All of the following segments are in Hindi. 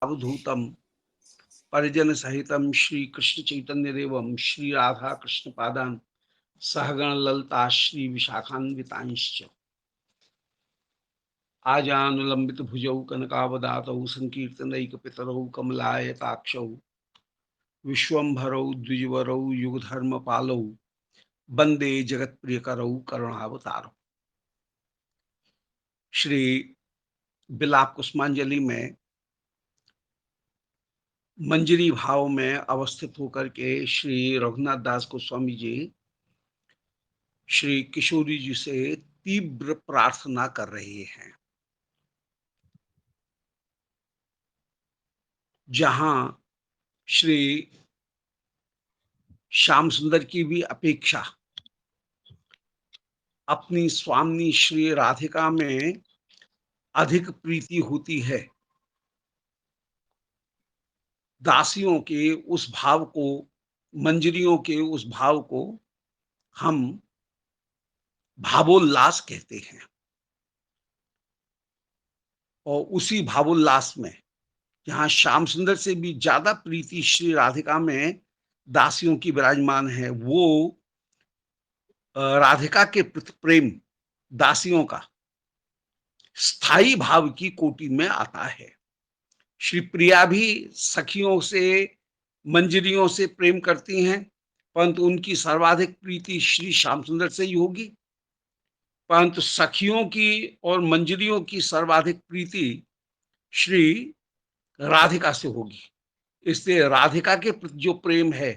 अवधूतम परिजन सहितम श्री कृष्ण चैतन्य देवम श्री राधा कृष्ण पादान सहगण ललता श्री विशाखान्वितांश्च आजानुलंबित भुजौ कनकावदातौ संकीर्तनैक पितरौ कमलायताक्षौ विश्वम्भरौ द्विजवरौ युगधर्म पालौ वंदे जगत प्रियकरौ करुणावतारौ। श्री बिलाप कुसुमांजलि में मंजरी भाव में अवस्थित होकर के श्री रघुनाथ दास गोस्वामी जी श्री किशोरी जी से तीव्र प्रार्थना कर रहे हैं। जहां श्री श्याम सुंदर की भी अपेक्षा अपनी स्वामी श्री राधिका में अधिक प्रीति होती है, दासियों के उस भाव को, मंजरियों के उस भाव को हम भावोल्लास कहते हैं। और उसी भावोल्लास में जहां श्याम सुंदर से भी ज्यादा प्रीति श्री राधिका में दासियों की विराजमान है, वो राधिका के प्रति प्रेम दासियों का स्थायी भाव की कोटि में आता है। श्री प्रिया भी सखियों से, मंजरियों से प्रेम करती हैं, परंतु उनकी सर्वाधिक प्रीति श्री श्याम सुंदर से ही होगी। परंतु सखियों की और मंजरियों की सर्वाधिक प्रीति श्री राधिका से होगी। इसलिए राधिका के प्रति जो प्रेम है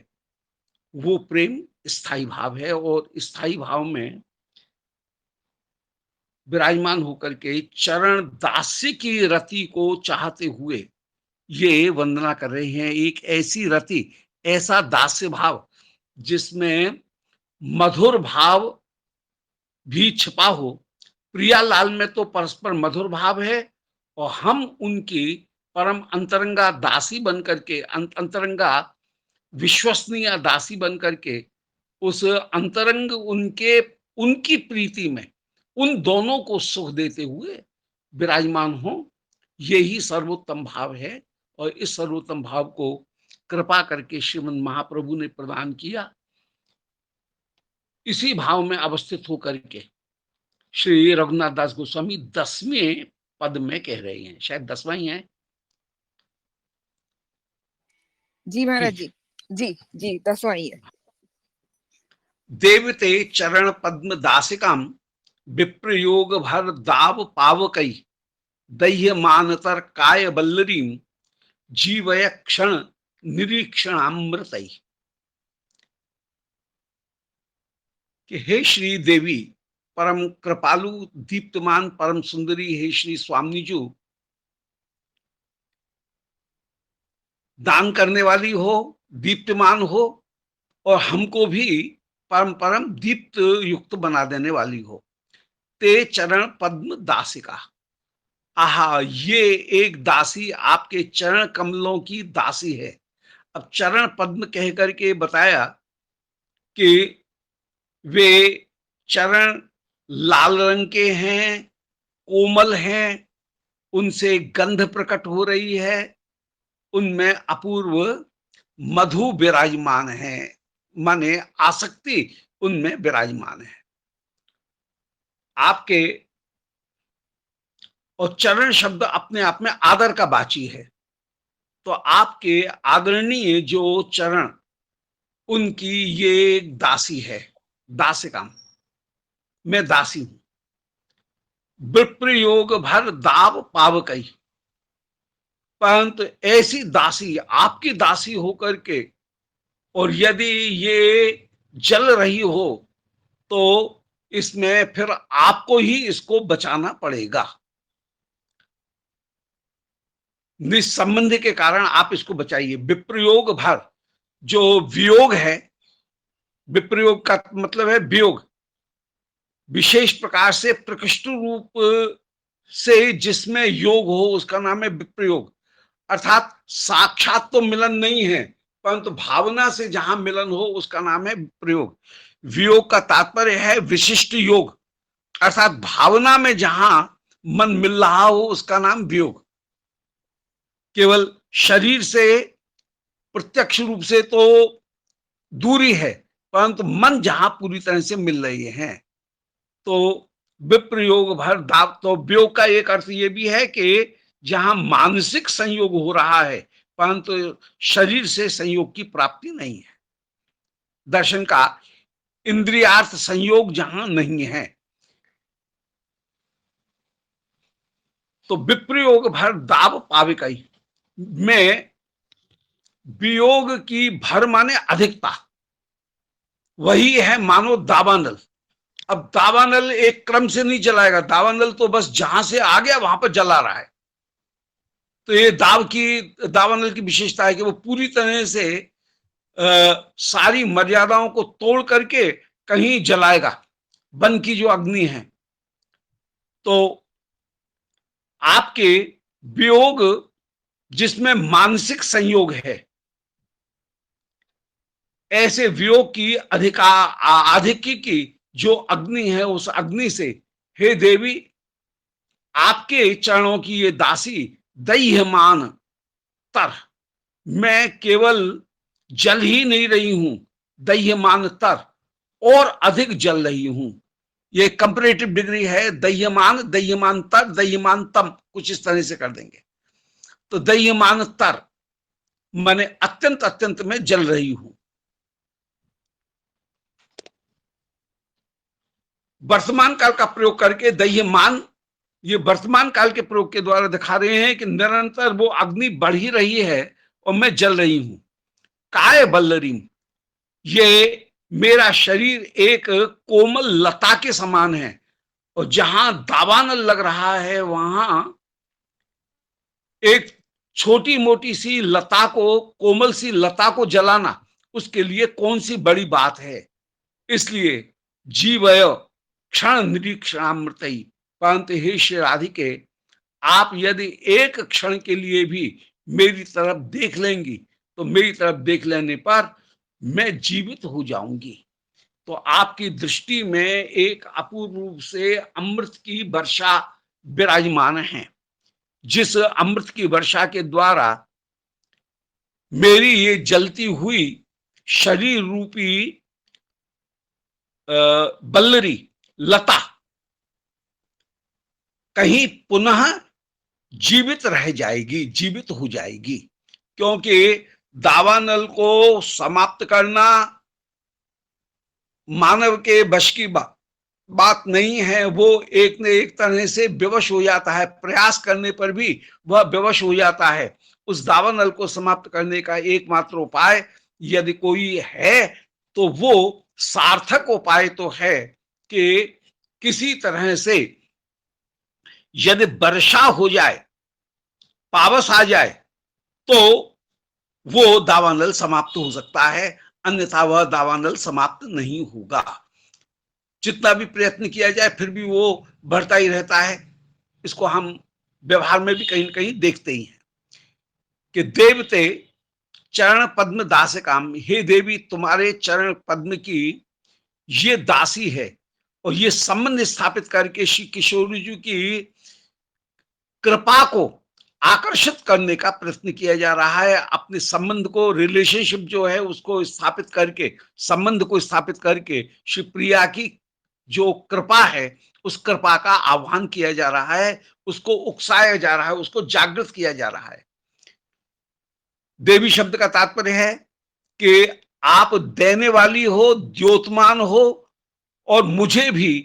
वो प्रेम स्थायी भाव है, और स्थायी भाव में विराजमान होकर के चरण दास्य की रति को चाहते हुए ये वंदना कर रहे हैं। एक ऐसी रति, ऐसा दास्य भाव जिसमें मधुर भाव भी छिपा हो। प्रियालाल में तो परस्पर मधुर भाव है, और हम उनकी परम अंतरंगा दासी बनकर के, अंतरंगा विश्वसनीय दासी बनकर के उस अंतरंग उनकी प्रीति में उन दोनों को सुख देते हुए विराजमान हो, यही सर्वोत्तम भाव है। और इस सर्वोत्तम भाव को कृपा करके श्रीमद् महाप्रभु ने प्रदान किया। इसी भाव में अवस्थित होकर के श्री रघुनाथ दास गोस्वामी 10वें पद में कह रहे हैं, शायद 10वां ही है जी महाराज जी, जी जी 10वां ही है। देवते चरण पद्म दासिकाम विप्रयोग भर दाव पावकई दह्य मानतर काय बल्लरीम जीवय क्षण निरीक्षणामृतई। कि हे श्री देवी, परम कृपालु दीप्तमान परम सुंदरी हे श्री स्वामी जो दान करने वाली हो, दीप्तमान हो, और हमको भी परम परम दीप्त युक्त बना देने वाली हो। ते चरण पद्म दासिका, आहा, ये एक दासी आपके चरण कमलों की दासी है। अब चरण पद्म कह करके बताया कि वे चरण लाल रंग के हैं, कोमल हैं, उनसे गंध प्रकट हो रही है, उनमें अपूर्व मधु विराजमान है, माने आसक्ति उनमें विराजमान है आपके। और चरण शब्द अपने आप में आदर का वाची है, तो आपके आदरणीय जो चरण, उनकी ये दासी है, दासिका, मैं दासी हूं। विप्रयोग भर दाव पावकई, परंतु ऐसी दासी, आपकी दासी होकर के, और यदि ये जल रही हो तो इसमें फिर आपको ही इसको बचाना पड़ेगा। निसंबंध के कारण आप इसको बचाइए। विप्रयोग भर, जो वियोग है, विप्रयोग का मतलब है वियोग, विशेष प्रकार से प्रकृष्ट रूप से जिसमें योग हो उसका नाम है विप्रयोग। अर्थात साक्षात तो मिलन नहीं है, परंतु भावना से जहां मिलन हो उसका नाम है विप्रयोग। वियोग का तात्पर्य है विशिष्ट योग, अर्थात भावना में जहां मन मिल रहा हो उसका नाम वियोग। केवल शरीर से प्रत्यक्ष रूप से तो दूरी है, परंतु मन जहां पूरी तरह से मिल रही है। तो विप्रयोग भर दाव, तो वियोग का एक अर्थ ये भी है कि जहां मानसिक संयोग हो रहा है, परंतु शरीर से संयोग की प्राप्ति नहीं है। दर्शन का इंद्रियार्थ संयोग जहां नहीं है, तो विप्रयोग भर दाव पाविकई में वियोग की भर माने अधिकता, वही है मानो दावानल। अब दावानल एक क्रम से नहीं जलाएगा, दावानल तो बस जहां से आ गया वहां पर जला रहा है। तो ये दावानल की विशेषता है कि वो पूरी तरह से सारी मर्यादाओं को तोड़ करके कहीं जलाएगा, वन की जो अग्नि है। तो आपके वियोग जिसमें मानसिक संयोग है, ऐसे वियोग की आधिक्य की जो अग्नि है, उस अग्नि से हे देवी, आपके चरणों की ये दासी दह्यमान तर, मैं केवल जल ही नहीं रही हूं, दह्यमान तर और अधिक जल रही हूं। ये कंपैरेटिव डिग्री है, दह्यमान, दह्यमान तर, दह्यमान तम, कुछ इस तरह से कर देंगे। तो दह्यमान तर माने अत्यंत अत्यंत में जल रही हूं। वर्तमान काल का प्रयोग करके दह्यमान, ये वर्तमान काल के प्रयोग के द्वारा दिखा रहे हैं कि निरंतर वो अग्नि बढ़ ही रही है और मैं जल रही हूं। काय बल्लरीम, ये मेरा शरीर एक कोमल लता के समान है, और जहां दावानल लग रहा है वहां एक छोटी मोटी सी लता को, कोमल सी लता को जलाना उसके लिए कौन सी बड़ी बात है। इसलिए जीवय क्षण निरीक्षणामृत, परंतु हे श्री राधिके, आप यदि एक क्षण के लिए भी मेरी तरफ देख लेंगी, तो मेरी तरफ देख लेने पर मैं जीवित हो जाऊंगी। तो आपकी दृष्टि में एक अपूर्व रूप से अमृत की वर्षा विराजमान है, जिस अमृत की वर्षा के द्वारा मेरी ये जलती हुई शरीर रूपी बल्लरी लता कहीं पुनः जीवित रह जाएगी, जीवित हो जाएगी। क्योंकि दावानल को समाप्त करना मानव के वश की बात नहीं है। वो एक न एक तरह से विवश हो जाता है, प्रयास करने पर भी वह विवश हो जाता है। उस दावानल को समाप्त करने का एकमात्र उपाय यदि कोई है, तो वो सार्थक उपाय तो है कि किसी तरह से यदि वर्षा हो जाए, पावस आ जाए, तो वो दावानल समाप्त हो सकता है, अन्यथा वह दावानल समाप्त नहीं होगा। जितना भी प्रयत्न किया जाए फिर भी वो बढ़ता ही रहता है। इसको हम व्यवहार में भी कहीं न कहीं देखते ही हैं कि देवते चरण पद्म दास काम, हे देवी, तुम्हारे चरण पद्म की ये दासी है, और ये संबंध स्थापित करके श्री किशोर जी की कृपा को आकर्षित करने का प्रयत्न किया जा रहा है। अपने संबंध को, रिलेशनशिप जो है उसको स्थापित करके, संबंध को स्थापित करके श्री प्रिया की जो कृपा है, उस कृपा का आह्वान किया जा रहा है, उसको उकसाया जा रहा है, उसको जागृत किया जा रहा है। देवी शब्द का तात्पर्य है कि आप देने वाली हो, द्योतमान हो, और मुझे भी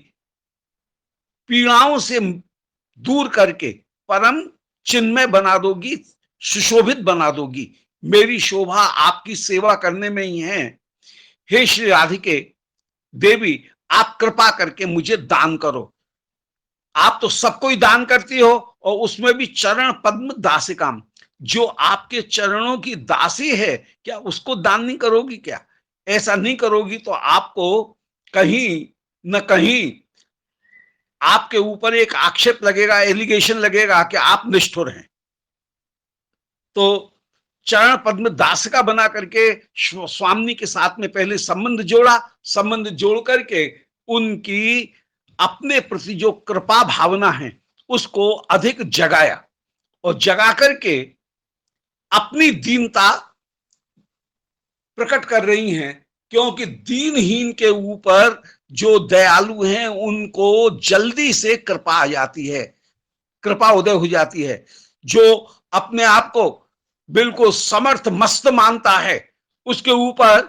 पीड़ाओं से दूर करके परम चिन्मय बना दोगी, सुशोभित बना दोगी। मेरी शोभा आपकी सेवा करने में ही है। हे श्री राधिके देवी, आप कृपा करके मुझे दान करो। आप तो सबको ही दान करती हो, और उसमें भी चरण पद्म दासिकाम, जो आपके चरणों की दासी है, क्या उसको दान नहीं करोगी क्या? ऐसा नहीं करोगी तो आपको कहीं न कहीं आपके ऊपर एक आक्षेप लगेगा, एलिगेशन लगेगा कि आप निष्ठुर हैं। तो चरण पद्म दासिका बना करके स्वामी के साथ में पहले संबंध जोड़ा, संबंध जोड़ करके उनकी अपने प्रति जो कृपा भावना है उसको अधिक जगाया, और जगा करके अपनी दीनता प्रकट कर रही हैं, क्योंकि दीनहीन के ऊपर जो दयालु हैं उनको जल्दी से कृपा आ जाती है, कृपा उदय हो जाती है। जो अपने आप को बिल्कुल समर्थ मस्त मानता है, उसके ऊपर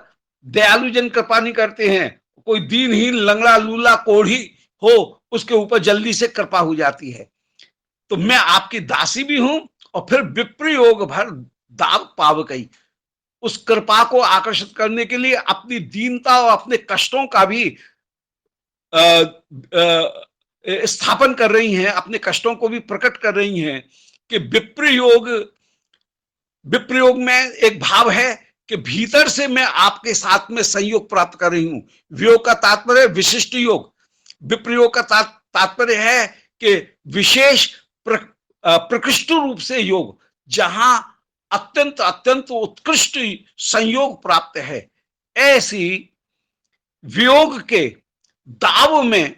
दयालु जन कृपा नहीं करते हैं। कोई दीनहीन लंगड़ा लूला कोढ़ी हो, उसके ऊपर जल्दी से कृपा हो जाती है। तो मैं आपकी दासी भी हूं, और फिर विप्रयोग भर दाव पाव गई, उस कृपा को आकर्षित करने के लिए अपनी दीनता और अपने कष्टों का भी स्थापन कर रही हैं, अपने कष्टों को भी प्रकट कर रही हैं। कि विप्रयोग, विप्रयोग में एक भाव है कि भीतर से मैं आपके साथ में संयोग प्राप्त कर रही हूं। वियोग का तात्पर्य विशिष्ट योग, विप्रयोग का तात्पर्य है कि विशेष प्रकृष्ट रूप से योग, जहां अत्यंत अत्यंत उत्कृष्ट संयोग प्राप्त है। ऐसी वियोग के दाव में,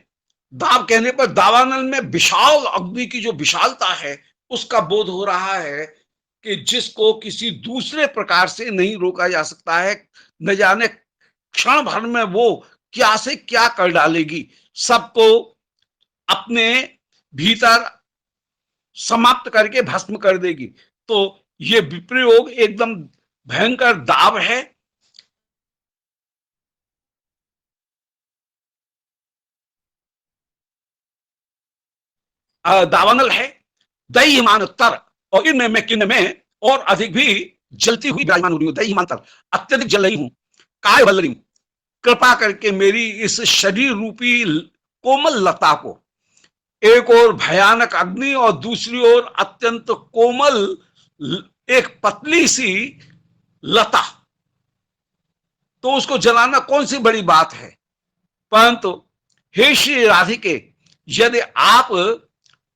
दाव कहने पर दावानल में विशाल अग्नि की जो विशालता है उसका बोध हो रहा है, कि जिसको किसी दूसरे प्रकार से नहीं रोका जा सकता है। न जाने क्षण भर में वो क्या से क्या कर डालेगी, सबको अपने भीतर समाप्त करके भस्म कर देगी। तो ये विप्रयोग एकदम भयंकर दाव है। दावानल है, दईमान उत्तर, और इनमें मैं किन में और अधिक भी जलती हुई विराजमान हो रही हूं। दईमान तर, अत्यधिक जल रही हूं। काय बल रही हूं, कृपा करके मेरी इस शरीर रूपी कोमल लता को, एक और भयानक अग्नि और दूसरी ओर अत्यंत कोमल एक पतली सी लता, तो उसको जलाना कौन सी बड़ी बात है। परंतु हे श्री राधिके, यदि आप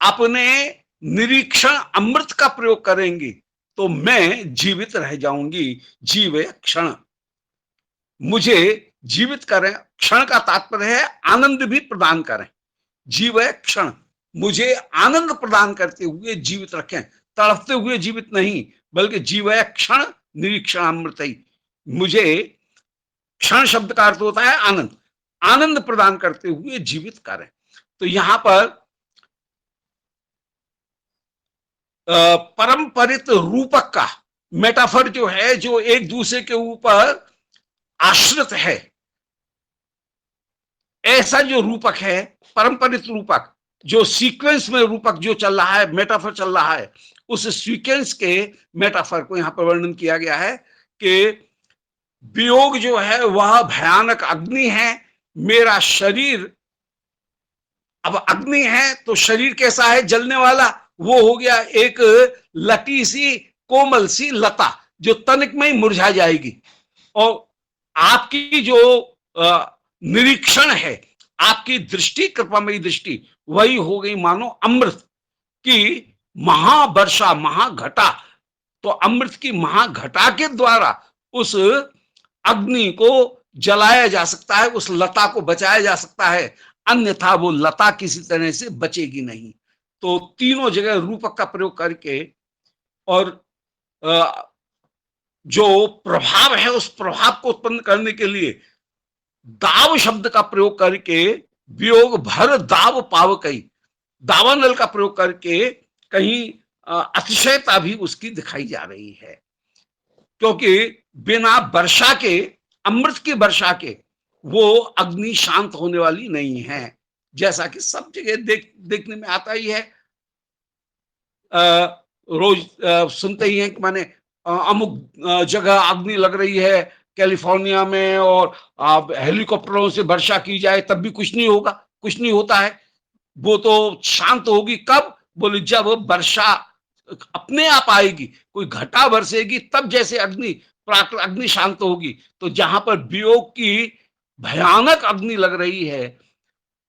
अपने निरीक्षण अमृत का प्रयोग करेंगी तो मैं जीवित रह जाऊंगी। जीवे क्षण, मुझे जीवित करें, क्षण का तात्पर्य है आनंद भी प्रदान करें। जीवे क्षण, मुझे आनंद प्रदान करते हुए जीवित रखें, तड़पते हुए जीवित नहीं, बल्कि जीवे क्षण निरीक्षण अमृत ही। मुझे, क्षण शब्द का अर्थ होता है आनंद, आनंद प्रदान करते हुए जीवित करें। तो यहां पर परंपरित रूपक का मेटाफर जो है, जो एक दूसरे के ऊपर आश्रित है, ऐसा जो रूपक है, परंपरित रूपक, जो सीक्वेंस में रूपक जो चल रहा है, मेटाफर चल रहा है, उस सीक्वेंस के मेटाफर को यहां पर वर्णन किया गया है कि वियोग जो है वह भयानक अग्नि है। मेरा शरीर अब अग्नि है, तो शरीर कैसा है, जलने वाला। वो हो गया एक लटी सी कोमल सी लता, जो तनिक में ही मुरझा जाएगी। और आपकी जो निरीक्षण है, आपकी दृष्टि, कृपामयी दृष्टि, वही हो गई मानो अमृत की महावर्षा, महाघटा। तो अमृत की महाघटा के द्वारा उस अग्नि को जलाया जा सकता है, उस लता को बचाया जा सकता है, अन्यथा वो लता किसी तरह से बचेगी नहीं। तो तीनों जगह रूपक का प्रयोग करके, और जो प्रभाव है उस प्रभाव को उत्पन्न करने के लिए दाव शब्द का प्रयोग करके, वियोग भर दाव पाव कई, दावानल का प्रयोग करके कहीं अतिशयता भी उसकी दिखाई जा रही है। क्योंकि बिना वर्षा के, अमृत की वर्षा के, वो अग्नि शांत होने वाली नहीं है। जैसा कि सब जगह देखने में आता ही है। रोज सुनते ही हैं कि माने अमुक जगह अग्नि लग रही है कैलिफोर्निया में, और हेलीकॉप्टरों से वर्षा की जाए तब भी कुछ नहीं होगा, कुछ नहीं होता है। वो तो शांत होगी कब, बोले जब वर्षा अपने आप आएगी, कोई घटा बरसेगी, तब जैसे अग्नि, प्राकृतिक अग्नि शांत होगी। तो जहां पर वियोग की भयानक अग्नि लग रही है,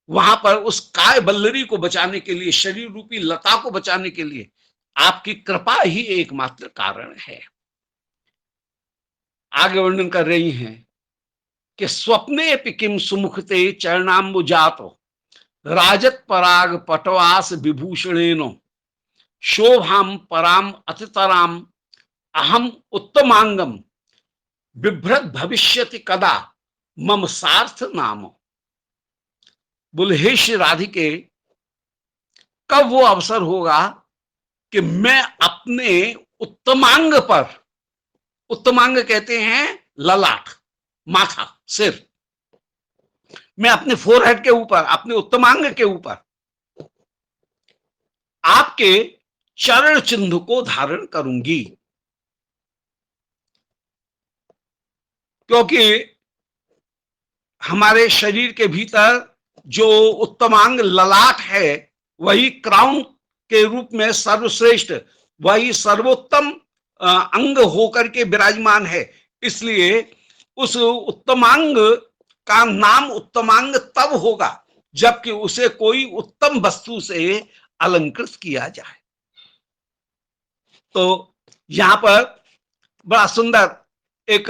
वहां पर उस काय बल्लरी को बचाने के लिए, शरीर रूपी लता को बचाने के लिए आपकी कृपा ही एकमात्र कारण है। आगे वर्णन कर रही हैं कि स्वप्ने किम सुमुखते चरणाम्बुजातो राजत पराग पटवास विभूषणेनो शोभाम पराम अतितराम अहम उत्तमांगम बिभ्रत भविष्यति कदा मम सार्थ नाम। बोले हे श्री राधिके, कब वो अवसर होगा कि मैं अपने उत्तमांग पर, उत्तमांग कहते हैं ललाट, माथा, सिर, मैं अपने फोरहेड के ऊपर, अपने उत्तमांग के ऊपर आपके चरण चिन्ह को धारण करूंगी। क्योंकि हमारे शरीर के भीतर जो उत्तमांग ललाट है, वही क्राउन के रूप में सर्वश्रेष्ठ, वही सर्वोत्तम अंग होकर के विराजमान है। इसलिए उस उत्तमांग का नाम उत्तमांग तब होगा जबकि उसे कोई उत्तम वस्तु से अलंकृत किया जाए। तो यहां पर बड़ा सुंदर एक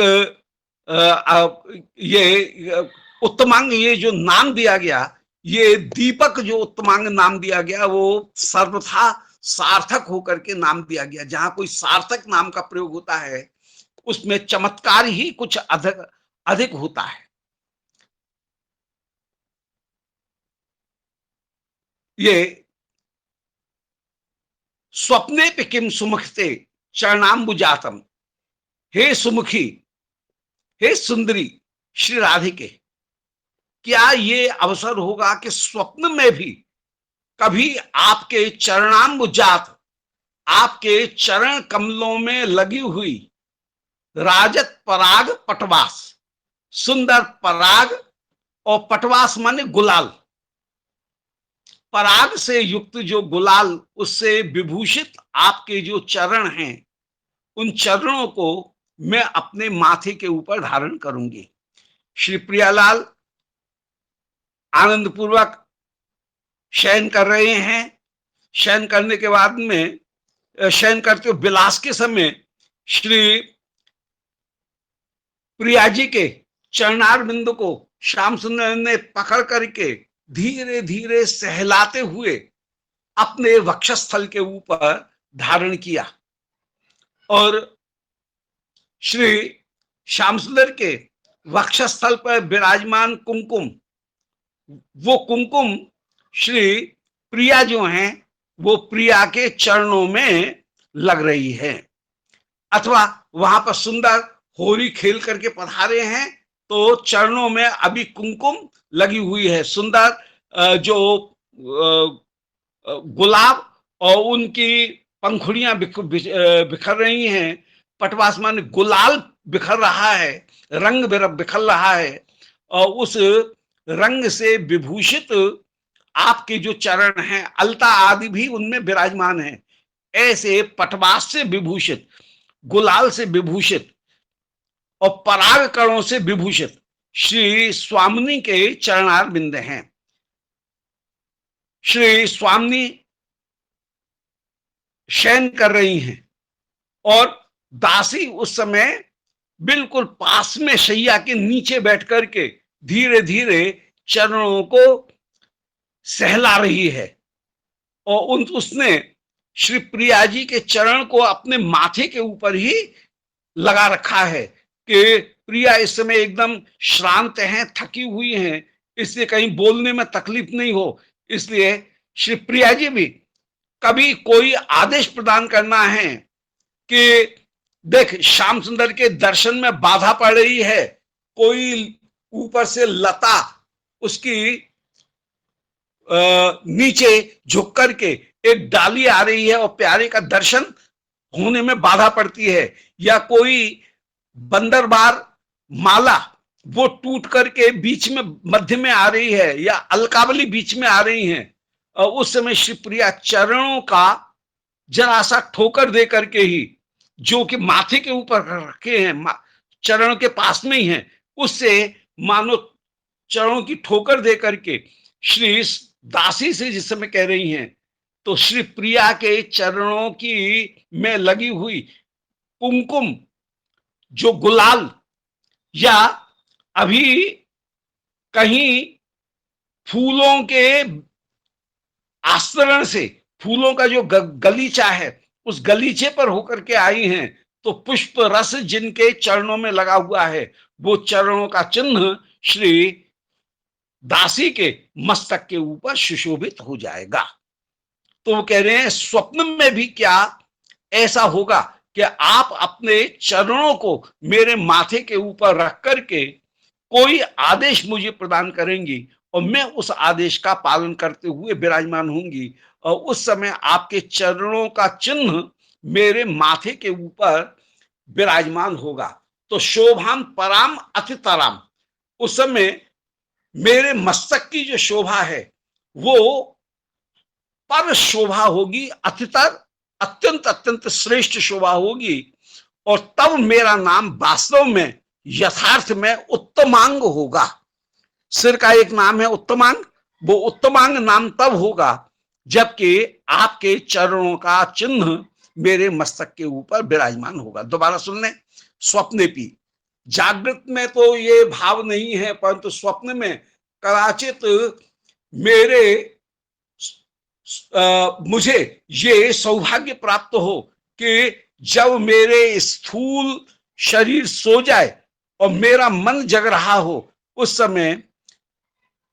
ये उत्तमांग, ये जो नाम दिया गया, ये दीपक जो उत्तमांग नाम दिया गया, वो सर्वथा सार्थक होकर के नाम दिया गया। जहां कोई सार्थक नाम का प्रयोग होता है उसमें चमत्कार ही कुछ अधिक अधिक होता है। ये स्वप्ने पे किम सुमुखते चरणाम्बुजातम, हे सुमुखी, हे सुंदरी श्री राधिके, क्या ये अवसर होगा कि स्वप्न में भी कभी आपके चरणाम्बुजात, आपके चरण कमलों में लगी हुई राजत पराग पटवास, सुंदर पराग, और पटवास माने गुलाल, पराग से युक्त जो गुलाल, उससे विभूषित आपके जो चरण हैं, उन चरणों को मैं अपने माथे के ऊपर धारण करूंगी। श्री प्रियालाल आनंद पूर्वक शयन कर रहे हैं। शयन करने के बाद में, शयन करते हुए विलास के समय श्री प्रिया जी के चरणार बिंदु को श्याम सुंदर ने पकड़ करके धीरे धीरे सहलाते हुए अपने वक्षस्थल के ऊपर धारण किया। और श्री श्याम सुंदर के वक्षस्थल पर विराजमान कुमकुम, वो कुमकुम श्री प्रिया जो हैं, वो प्रिया के चरणों में लग रही है। अथवा वहां पर सुंदर होली खेल करके पधारे हैं, तो चरणों में अभी कुमकुम लगी हुई है। सुंदर जो गुलाब और उनकी पंखुड़ियां बिखर रही हैं, पटवास माने गुलाल बिखर रहा है, रंग बिखर रहा है, और उस रंग से विभूषित आपके जो चरण हैं, अलता आदि भी उनमें विराजमान है। ऐसे पटवास से विभूषित, गुलाल से विभूषित और पराग कणों से विभूषित श्री स्वामिनी के चरणार बिंद हैं। श्री स्वामिनी शयन कर रही हैं और दासी उस समय बिल्कुल पास में शैया के नीचे बैठ करके धीरे धीरे चरणों को सहला रही है। और उसने श्री प्रिया जी के चरण को अपने माथे के ऊपर ही लगा रखा है कि प्रिया इस समय एकदम श्रांत हैं, थकी हुई हैं, इसलिए कहीं बोलने में तकलीफ नहीं हो। इसलिए श्री प्रिया जी भी कभी कोई आदेश प्रदान करना है कि देख, श्याम सुंदर के दर्शन में बाधा पड़ रही है, कोई ऊपर से लता उसकी नीचे झुक करके एक डाली आ रही है और प्यारे का दर्शन होने में बाधा पड़ती है, या कोई बंदरबार माला वो टूट करके बीच में मध्य में आ रही है, या अलकावली बीच में आ रही हैं, और उस समय श्री प्रिया चरणों का जरा सा ठोकर दे करके ही, जो कि माथे के ऊपर रखे हैं, चरण के पास में ही हैं, उससे मानो चरणों की ठोकर दे करके श्री दासी से जिस समय कह रही हैं, तो श्री प्रिया के चरणों की में लगी हुई कुमकुम, जो गुलाल, या अभी कहीं फूलों के आस्तरण से फूलों का जो गलीचा है, उस गलीचे पर होकर के आई हैं, तो पुष्प रस जिनके चरणों में लगा हुआ है, वो चरणों का चिन्ह श्री दासी के मस्तक के ऊपर सुशोभित हो जाएगा। तो वो कह रहे हैं स्वप्न में भी क्या ऐसा होगा कि आप अपने चरणों को मेरे माथे के ऊपर रख करके कोई आदेश मुझे प्रदान करेंगी और मैं उस आदेश का पालन करते हुए विराजमान होंगी, और उस समय आपके चरणों का चिन्ह मेरे माथे के ऊपर विराजमान होगा। तो शोभाम पराम अतितराम, उस समय मेरे मस्तक की जो शोभा है वो पर शोभा होगी, अतितर अत्यंत अत्यंत श्रेष्ठ शोभा होगी। और तब मेरा नाम वास्तव में यथार्थ में उत्तमांग होगा। सिर का एक नाम है उत्तमांग, वो उत्तमांग नाम तब होगा जबकि आपके चरणों का चिन्ह मेरे मस्तक के ऊपर विराजमान होगा। दोबारा सुन लें, स्वप्ने भी, जागृत में तो ये भाव नहीं है, परंतु स्वप्न में कदाचित मेरे मुझे ये सौभाग्य प्राप्त हो कि जब मेरे स्थूल शरीर सो जाए और मेरा मन जग रहा हो, उस समय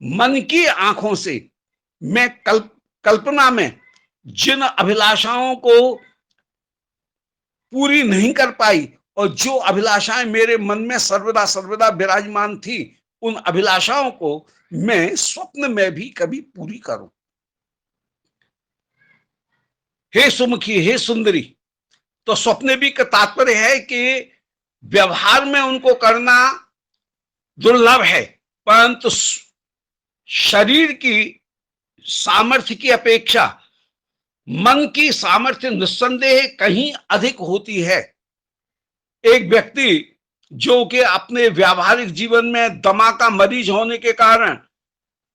मन की आंखों से मैं कल्पना में जिन अभिलाषाओं को पूरी नहीं कर पाई और जो अभिलाषाएं मेरे मन में सर्वदा सर्वदा विराजमान थी, उन अभिलाषाओं को मैं स्वप्न में भी कभी पूरी करूं। हे सुमुखी, हे सुंदरी, तो स्वप्न भी का तात्पर्य है कि व्यवहार में उनको करना दुर्लभ है, परंतु शरीर की सामर्थ्य की अपेक्षा मन की सामर्थ्य निस्संदेह कहीं अधिक होती है। एक व्यक्ति जो कि अपने व्यावहारिक जीवन में दमा का मरीज होने के कारण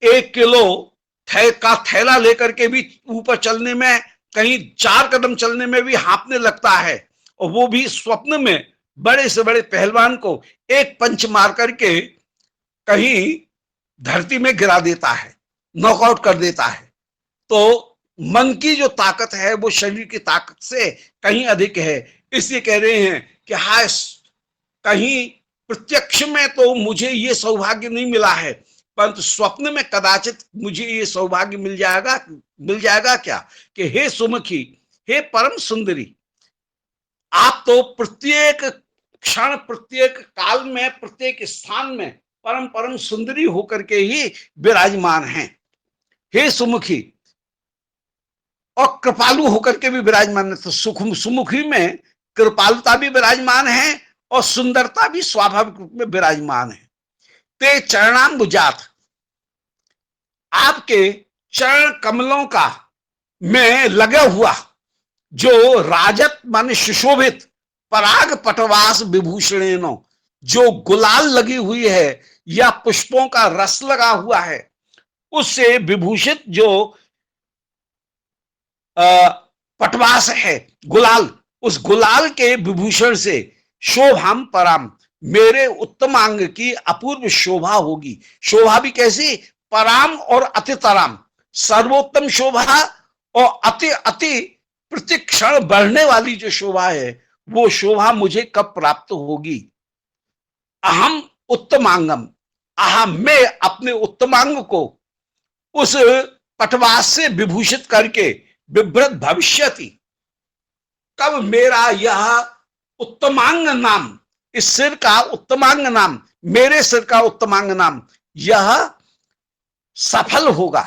1 किलो का थैला लेकर के भी ऊपर चलने में, कहीं 4 कदम चलने में भी हाँपने लगता है, और वो भी स्वप्न में बड़े से बड़े पहलवान को एक पंच मार करके कहीं धरती में गिरा देता है, नॉकआउट कर देता है। तो मन की जो ताकत है वो शरीर की ताकत से कहीं अधिक है। इसलिए कह रहे हैं कि हाय, कहीं प्रत्यक्ष में तो मुझे ये सौभाग्य नहीं मिला है, परंतु स्वप्न में कदाचित मुझे ये सौभाग्य मिल जाएगा क्या कि हे सुमुखी, हे परम सुंदरी, आप तो प्रत्येक क्षण, प्रत्येक काल में, प्रत्येक स्थान में परम परम सुंदरी होकर के ही विराजमान हैं। हे सुमुखी, और कृपालु होकर के भी विराजमान है। तो सुमुखी में कृपालुता भी विराजमान है और सुंदरता भी स्वाभाविक रूप में विराजमान है। ते चरणाम्बुजात, आपके चरण कमलों का में लगा हुआ जो राजत मान सुशोभित पराग पटवास विभूषणेनो, जो गुलाल लगी हुई है या पुष्पों का रस लगा हुआ है, उससे विभूषित जो पटवास है, गुलाल, उस गुलाल के विभूषण से शोभाम पराम, मेरे उत्तमांग की अपूर्व शोभा होगी। शोभा भी कैसी? पराम और अतितराम, सर्वोत्तम शोभा और अति अति प्रतिक्षण बढ़ने वाली जो शोभा है, वो शोभा मुझे कब प्राप्त होगी? अहम उत्तमांगम, अहम, मैं अपने उत्तमांग को उस पटवास से विभूषित करके विभ्रत भविष्यति, कब मेरा यह उत्तमांग नाम, इस सिर का उत्तमांग नाम, मेरे सिर का उत्तमांग नाम यह सफल होगा।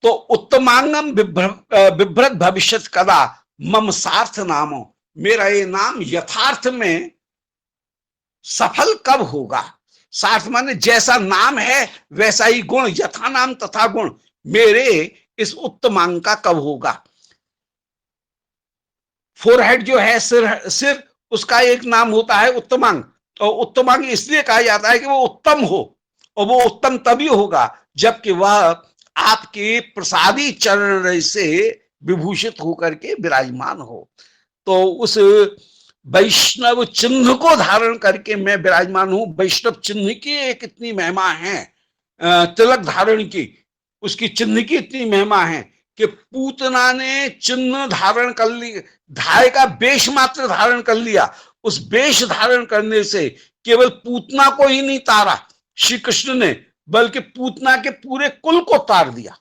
तो उत्तमांगम विभ्रत भविष्यत कदा मम सार्थ नामो, मेरा ये नाम यथार्थ में सफल कब होगा? सार्थ माने जैसा नाम है वैसा ही गुण, यथा नाम तथा गुण मेरे इस उत्तमांग का कब होगा? फोरहेड जो है, सिर उसका एक नाम होता है उत्तमांग, तो उत्तमांग इसलिए कहा जाता है कि वो उत्तम हो, और वो उत्तम तभी होगा जबकि वह आपके प्रसादी चरण से विभूषित होकर के विराजमान हो। तो उस वैष्णव चिन्ह को धारण करके मैं विराजमान हूं। वैष्णव चिन्ह की कितनी महिमा है, तिलक धारण की, उसकी चिन्ह की इतनी महिमा है कि पूतना ने चिन्ह धारण कर लिया, धाय का वेश मात्र धारण कर लिया। उस वेश धारण करने से केवल पूतना को ही नहीं तारा श्री कृष्ण ने, बल्कि पूतना के पूरे कुल को तार दिया।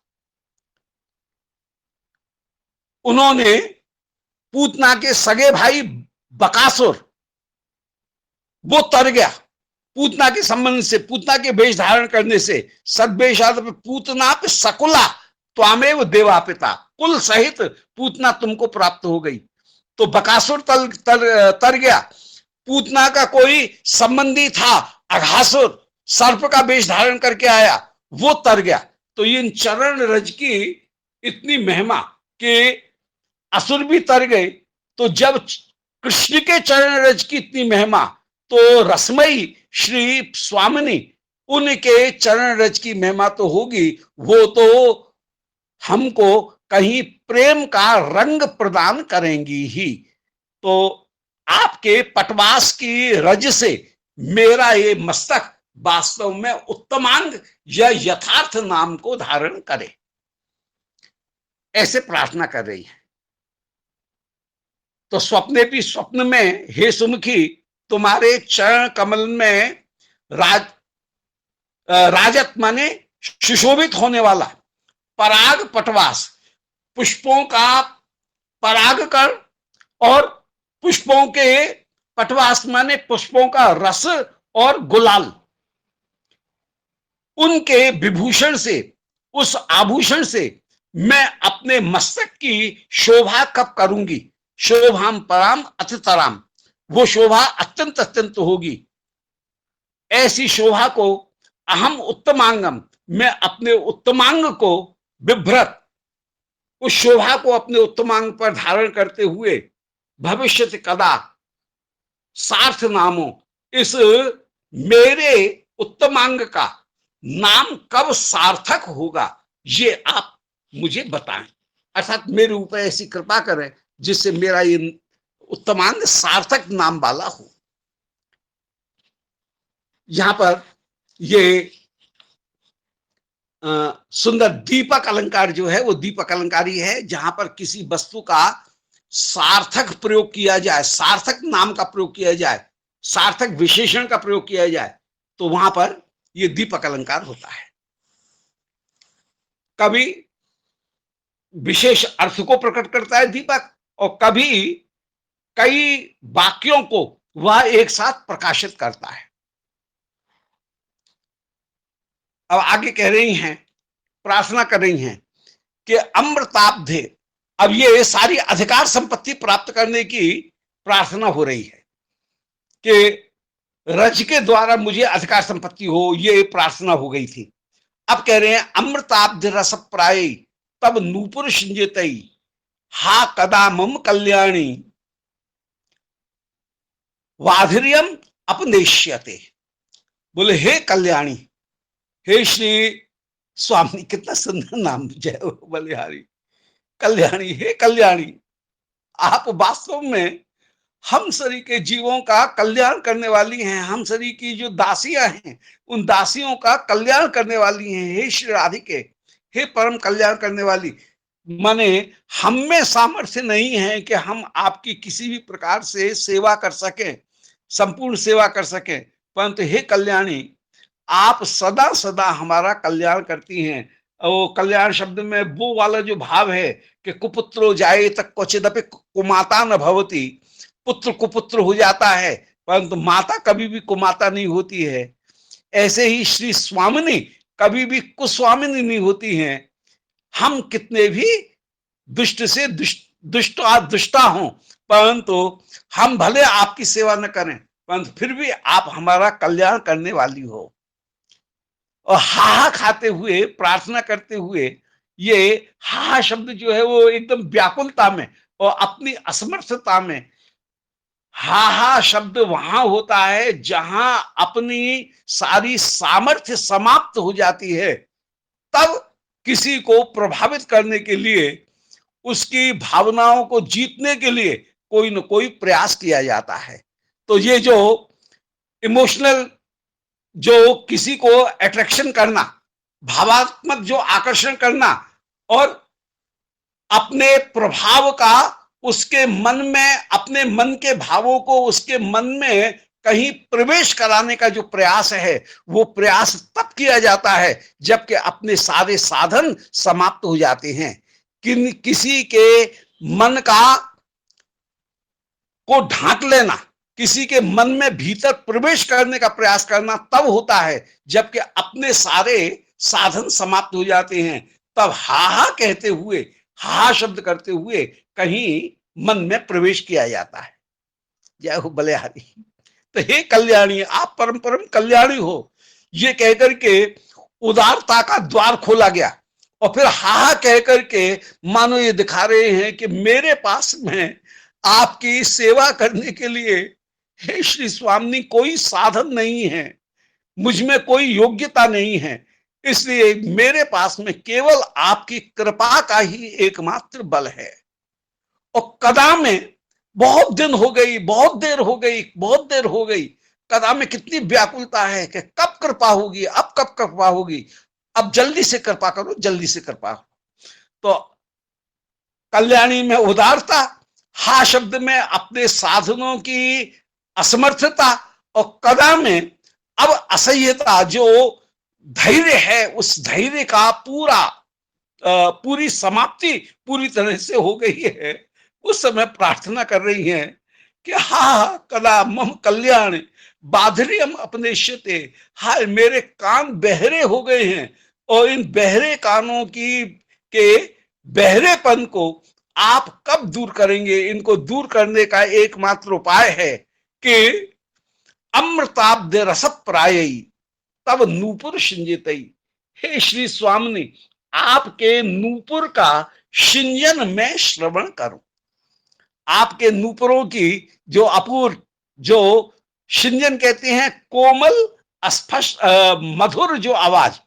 उन्होंने पूतना के सगे भाई बकासुर, वो तर गया पूतना के संबंध से, पूतना के वेश धारण करने से। सदवेशाद पूतना पे सकुला त्वामेव देवापिता, कुल सहित पूतना तुमको प्राप्त हो गई। तो बकासुर तर गया। पूतना का कोई संबंधी था अघासुर, सर्प का वेश धारण करके आया, वो तर गया। तो इन चरण रज की इतनी महिमा कि असुर भी तर गए। तो जब कृष्ण के चरण रज की इतनी महिमा, तो रसमयी श्री स्वामिनी उनके चरण रज की महिमा तो होगी। वो तो हमको कहीं प्रेम का रंग प्रदान करेंगी ही। तो आपके पटवास की रज से मेरा ये मस्तक वास्तव में उत्तमांग या यथार्थ नाम को धारण करे, ऐसे प्रार्थना कर रही है। तो स्वप्ने भी स्वप्न में हे सुमुखी तुम्हारे चरण कमल में राजत माने सुशोभित होने वाला पराग पटवास, पुष्पों का परागकण और पुष्पों के पटवास माने पुष्पों का रस और गुलाल, उनके विभूषण से, उस आभूषण से मैं अपने मस्तक की शोभा कब करूंगी। शोभाम पराम अतितराम, वो शोभा अत्यंत अत्यंत होगी। ऐसी शोभा को अहम उत्तमांगम, मैं अपने उत्तमांग को विभ्रत, उस शोभा को अपने उत्तमांग पर धारण करते हुए भविष्यति कदा सार्थ नामो, इस मेरे उत्तमांग का नाम कब सार्थक होगा, ये आप मुझे बताएं। अर्थात मेरे ऊपर ऐसी कृपा करें जिससे मेरा ये उत्तमांग सार्थक नाम वाला हो। यहां पर ये सुंदर दीपक अलंकार जो है वो दीपक अलंकार ही है, जहां पर किसी वस्तु का सार्थक प्रयोग किया जाए, सार्थक नाम का प्रयोग किया जाए, सार्थक विशेषण का प्रयोग किया जाए, तो वहां पर ये दीपक अलंकार होता है। कभी विशेष अर्थ को प्रकट करता है दीपक, और कभी कई वाक्यों को वह एक साथ प्रकाशित करता है। अब आगे कह रही हैं, प्रार्थना कर रही हैं कि अमृताब्धे, अब ये सारी अधिकार संपत्ति प्राप्त करने की प्रार्थना हो रही है कि रज के द्वारा मुझे अधिकार संपत्ति हो, ये प्रार्थना हो गई थी। अब कह रहे हैं अमृताब्ध रस प्राय तब नूपुर सिंजतई हा कदा मम कल्याणी वाधिर्यम अपनेश्यते। बोले हे कल्याणी, हे श्री स्वामी, कितना सुंदर नाम, जय बलिहारी। कल्याणी, हे कल्याणी, आप वास्तव में हम सरी के जीवों का कल्याण करने वाली हैं। हम सरी की जो दासियां हैं उन दासियों का कल्याण करने वाली हैं। हे श्री राधिके, हे परम कल्याण करने वाली, माने हम में सामर्थ्य नहीं है कि हम आपकी किसी भी प्रकार से सेवा कर सकें, संपूर्ण सेवा कर सकें, परंतु हे कल्याणी, आप सदा सदा हमारा कल्याण करती हैं। वो कल्याण शब्द में वो वाला जो भाव है कि कुपुत्रो जाए तक क्वचिदपि कुमाता न भवती, पुत्र कुपुत्र हो जाता है परंतु माता कभी भी कुमाता नहीं होती है। ऐसे ही श्री स्वामिनी कभी भी कुस्वामिनी नहीं होती हैं। हम कितने भी दुष्ट से दुष्टा हों, परंतु हम भले आपकी सेवा न करें, परंतु फिर भी आप हमारा कल्याण करने वाली हो। और हा खाते हुए, प्रार्थना करते हुए, ये हा शब्द जो है वो एकदम व्याकुलता में और अपनी असमर्थता में, हा शब्द वहां होता है जहां अपनी सारी सामर्थ्य समाप्त हो जाती है, तब किसी को प्रभावित करने के लिए, उसकी भावनाओं को जीतने के लिए कोई न कोई प्रयास किया जाता है। तो ये जो इमोशनल, जो किसी को अट्रैक्शन करना, भावात्मक जो आकर्षण करना और अपने प्रभाव का उसके मन में, अपने मन के भावों को उसके मन में कहीं प्रवेश कराने का जो प्रयास है, वो प्रयास तब किया जाता है जबकि अपने सारे साधन समाप्त हो जाते हैं। किसी के मन का को ढांक लेना, किसी के मन में भीतर प्रवेश करने का प्रयास करना तब होता है जबकि अपने सारे साधन समाप्त हो जाते हैं। तब हा हा कहते हुए, हा शब्द करते हुए कहीं मन में प्रवेश किया जाता है। जय हो बलिहारी। तो हे कल्याणी, आप परम परम कल्याणी हो, ये कहकर के उदारता का द्वार खोला गया। और फिर हा हा कहकर के मानो ये दिखा रहे हैं कि मेरे पास में आपकी सेवा करने के लिए हे श्री स्वामी कोई साधन नहीं है, मुझ में कोई योग्यता नहीं है, इसलिए मेरे पास में केवल आपकी कृपा का ही एकमात्र बल है। और कदा में बहुत दिन हो गई, बहुत देर हो गई, बहुत देर हो गई, कदा में कितनी व्याकुलता है कि कब कृपा होगी, अब कब कृपा होगी, अब जल्दी से कृपा करो, जल्दी से कृपा। तो कल्याणी में उदारता, हा शब्द में अपने साधनों की असमर्थता, और कदा में अब असह्यता, जो धैर्य है उस धैर्य का पूरी समाप्ति पूरी तरह से हो गई है। उस समय प्रार्थना कर रही हैं कि हा कदा मम कल्याण बाधरियम अपनेश्यते, हाय मेरे कान बहरे हो गए हैं, और इन बहरे कानों की के बहरेपन को आप कब दूर करेंगे। इनको दूर करने का एकमात्र उपाय है कि अमृताब्द रस प्रायई तब नूपुर सिंजितई। हे श्री स्वामिनी, आपके नूपुर का सिंजन में श्रवण करूं, आपके नूपुरों की जो अपूर्व, जो सिंजन कहते हैं कोमल स्पष्ट मधुर जो आवाज,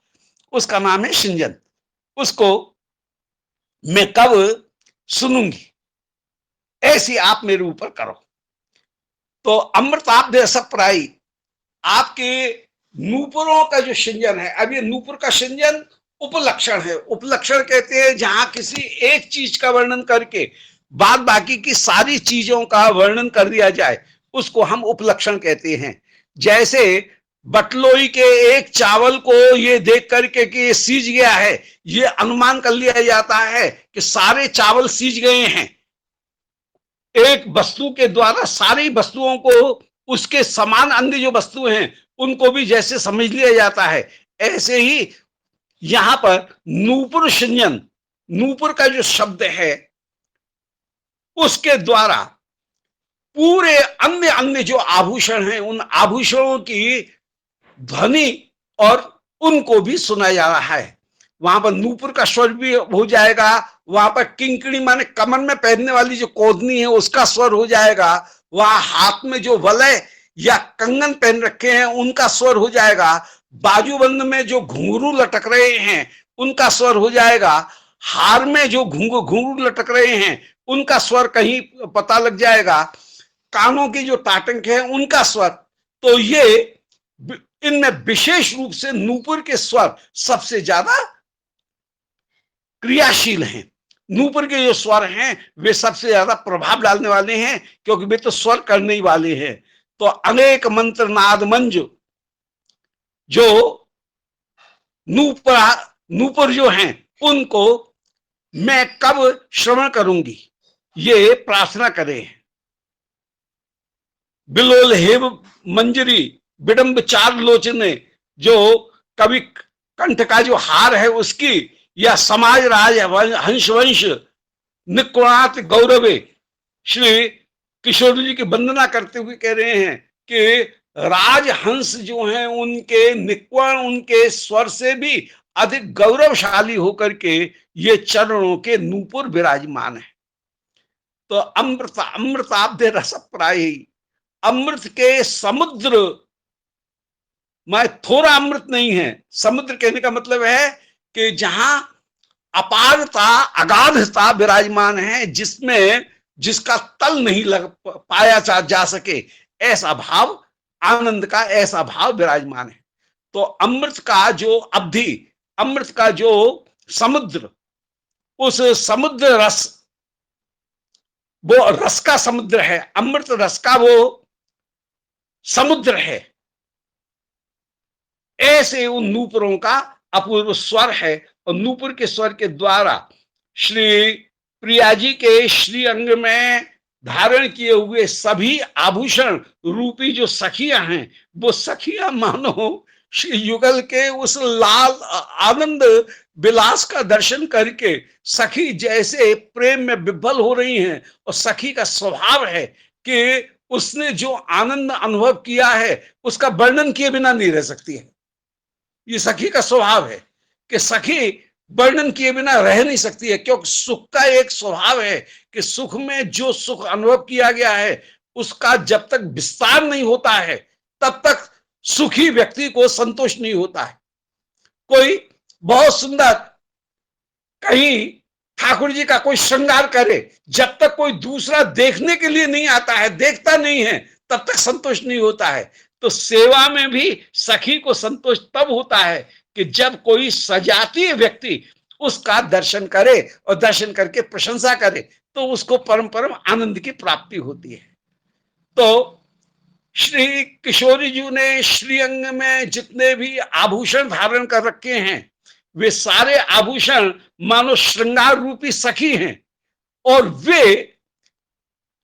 उसका नाम है सिंजन, उसको मैं कब सुनूंगी, ऐसी आप मेरे ऊपर करो। तो अमृताब्द रस प्रायई, आपके नूपुरों का जो सिंजन है, अब ये नूपुर का सिंजन उपलक्षण है। उपलक्षण कहते हैं जहां किसी एक चीज का वर्णन करके बाद बाकी की सारी चीजों का वर्णन कर दिया जाए, उसको हम उपलक्षण कहते हैं। जैसे बटलोई के एक चावल को ये देख करके कि ये सीज गया है, ये अनुमान कर लिया जाता है कि सारे चावल सीज गए हैं। एक वस्तु के द्वारा सारी वस्तुओं को, उसके समान अन्य जो वस्तु हैं उनको भी जैसे समझ लिया जाता है, ऐसे ही यहां पर नूपुर सिंजन, नूपुर का जो शब्द है उसके द्वारा पूरे अन्य अन्य जो आभूषण हैं उन आभूषणों की ध्वनि और उनको भी सुना जा रहा है। वहां पर नूपुर का स्वर भी हो जाएगा, वहां पर किंकड़ी माने कमर में पहनने वाली जो कोदनी है उसका स्वर हो जाएगा, वहां हाथ में जो वलय या कंगन पहन रखे हैं उनका स्वर हो जाएगा, बाजूबंद में जो घुंघरू लटक रहे हैं उनका स्वर हो जाएगा, हार में जो घुंघरू लटक रहे हैं उनका स्वर कहीं पता लग जाएगा, कानों की जो टाटंक है उनका स्वर। तो ये इनमें विशेष रूप से नूपुर के स्वर सबसे ज्यादा क्रियाशील हैं। नूपुर के जो स्वर हैं वे सबसे ज्यादा प्रभाव डालने वाले हैं, क्योंकि वे तो स्वर करने ही वाले हैं। तो अनेक मंत्र नाद मंज जो नूपुर जो हैं उनको मैं कब श्रवण करूंगी, ये प्रार्थना करें। बिलोल हेव मंजरी विडंब चार लोचने, जो कवि कंठ का जो हार है उसकी, या समाज राज हंसवंश निकुणात गौरवे, श्री किशोर जी की वंदना करते हुए कह रहे हैं कि राजहंस जो हैं उनके निकुण, उनके स्वर से भी अधिक गौरवशाली होकर के ये चरणों के नूपुर विराजमान है। तो अमृताब्ध रस प्रायी, अमृत के समुद्र में थोड़ा अमृत नहीं है। समुद्र कहने का मतलब है कि जहां अपारता अगाधता विराजमान है, जिसमें जिसका तल नहीं लग पाया जा सके, ऐसा भाव, आनंद का ऐसा भाव विराजमान है। तो अमृत का जो अवधि, अमृत का जो समुद्र, उस समुद्र रस, वो रस का समुद्र है, अमृत रस का वो समुद्र है। ऐसे उन नूपुरों का अपूर्व स्वर है, और नूपुर के स्वर के द्वारा श्री प्रिया जी के श्री अंग में धारण किए हुए सभी आभूषण रूपी जो सखियां हैं, वो सखियां मानो श्री युगल के उस लाल आनंद विलास का दर्शन करके सखी जैसे प्रेम में विभल हो रही हैं। और सखी का स्वभाव है कि उसने जो आनंद अनुभव किया है उसका वर्णन किए बिना नहीं रह सकती है। ये सखी का स्वभाव है कि सखी वर्णन किए बिना रह नहीं सकती है, क्योंकि सुख का एक स्वभाव है कि सुख में जो सुख अनुभव किया गया है उसका जब तक विस्तार नहीं होता है तब तक सुखी व्यक्ति को संतोष नहीं होता है। कोई बहुत सुंदर कहीं ठाकुर जी का कोई श्रृंगार करे, जब तक कोई दूसरा देखने के लिए नहीं आता है, देखता नहीं है, तब तक संतोष नहीं होता है। तो सेवा में भी सखी को संतोष तब होता है कि जब कोई सजातीय व्यक्ति उसका दर्शन करे और दर्शन करके प्रशंसा करे, तो उसको परम परम आनंद की प्राप्ति होती है। तो श्री किशोरी जी ने श्रीअंग में जितने भी आभूषण धारण कर रखे हैं, वे सारे आभूषण मानो श्रृंगार रूपी सखी हैं। और वे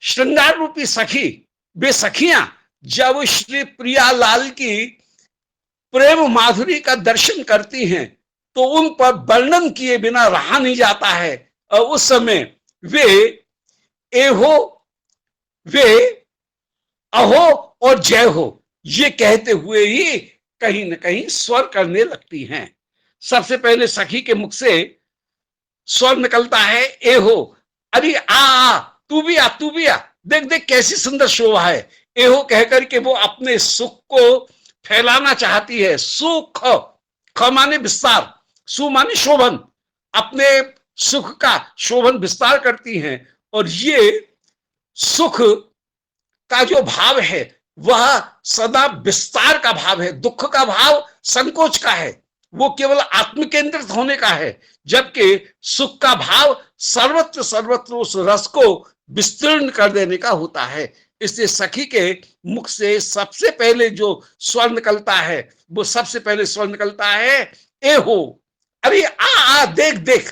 श्रृंगार रूपी सखी, वे सखियां जब श्री प्रियालाल की प्रेम माधुरी का दर्शन करती हैं तो उन पर वर्णन किए बिना रहा नहीं जाता है। और उस समय वे एहो, वे अहो और जय हो ये कहते हुए ही कहीं न कहीं स्वर करने लगती हैं। सबसे पहले सखी के मुख से स्वर निकलता है एहो, अरे आ तू भी आ, तू भी आ, देख देख कैसी सुंदर शोभा है। एहो कहकर के वो अपने सुख को फैलाना चाहती है। सुख, ख माने विस्तार, सु माने शोभन, अपने सुख का शोभन विस्तार करती हैं। और ये सुख का जो भाव है वह सदा विस्तार का भाव है, दुख का भाव संकोच का है, वो केवल आत्म केंद्रित होने का है। जबकि सुख का भाव सर्वत्र सर्वत्र उस रस को विस्तीर्ण कर देने का होता है। इसलिए सखी के मुख से सबसे पहले जो स्वर निकलता है, वो सबसे पहले स्वर निकलता है ए हो, अरे आ देख देख।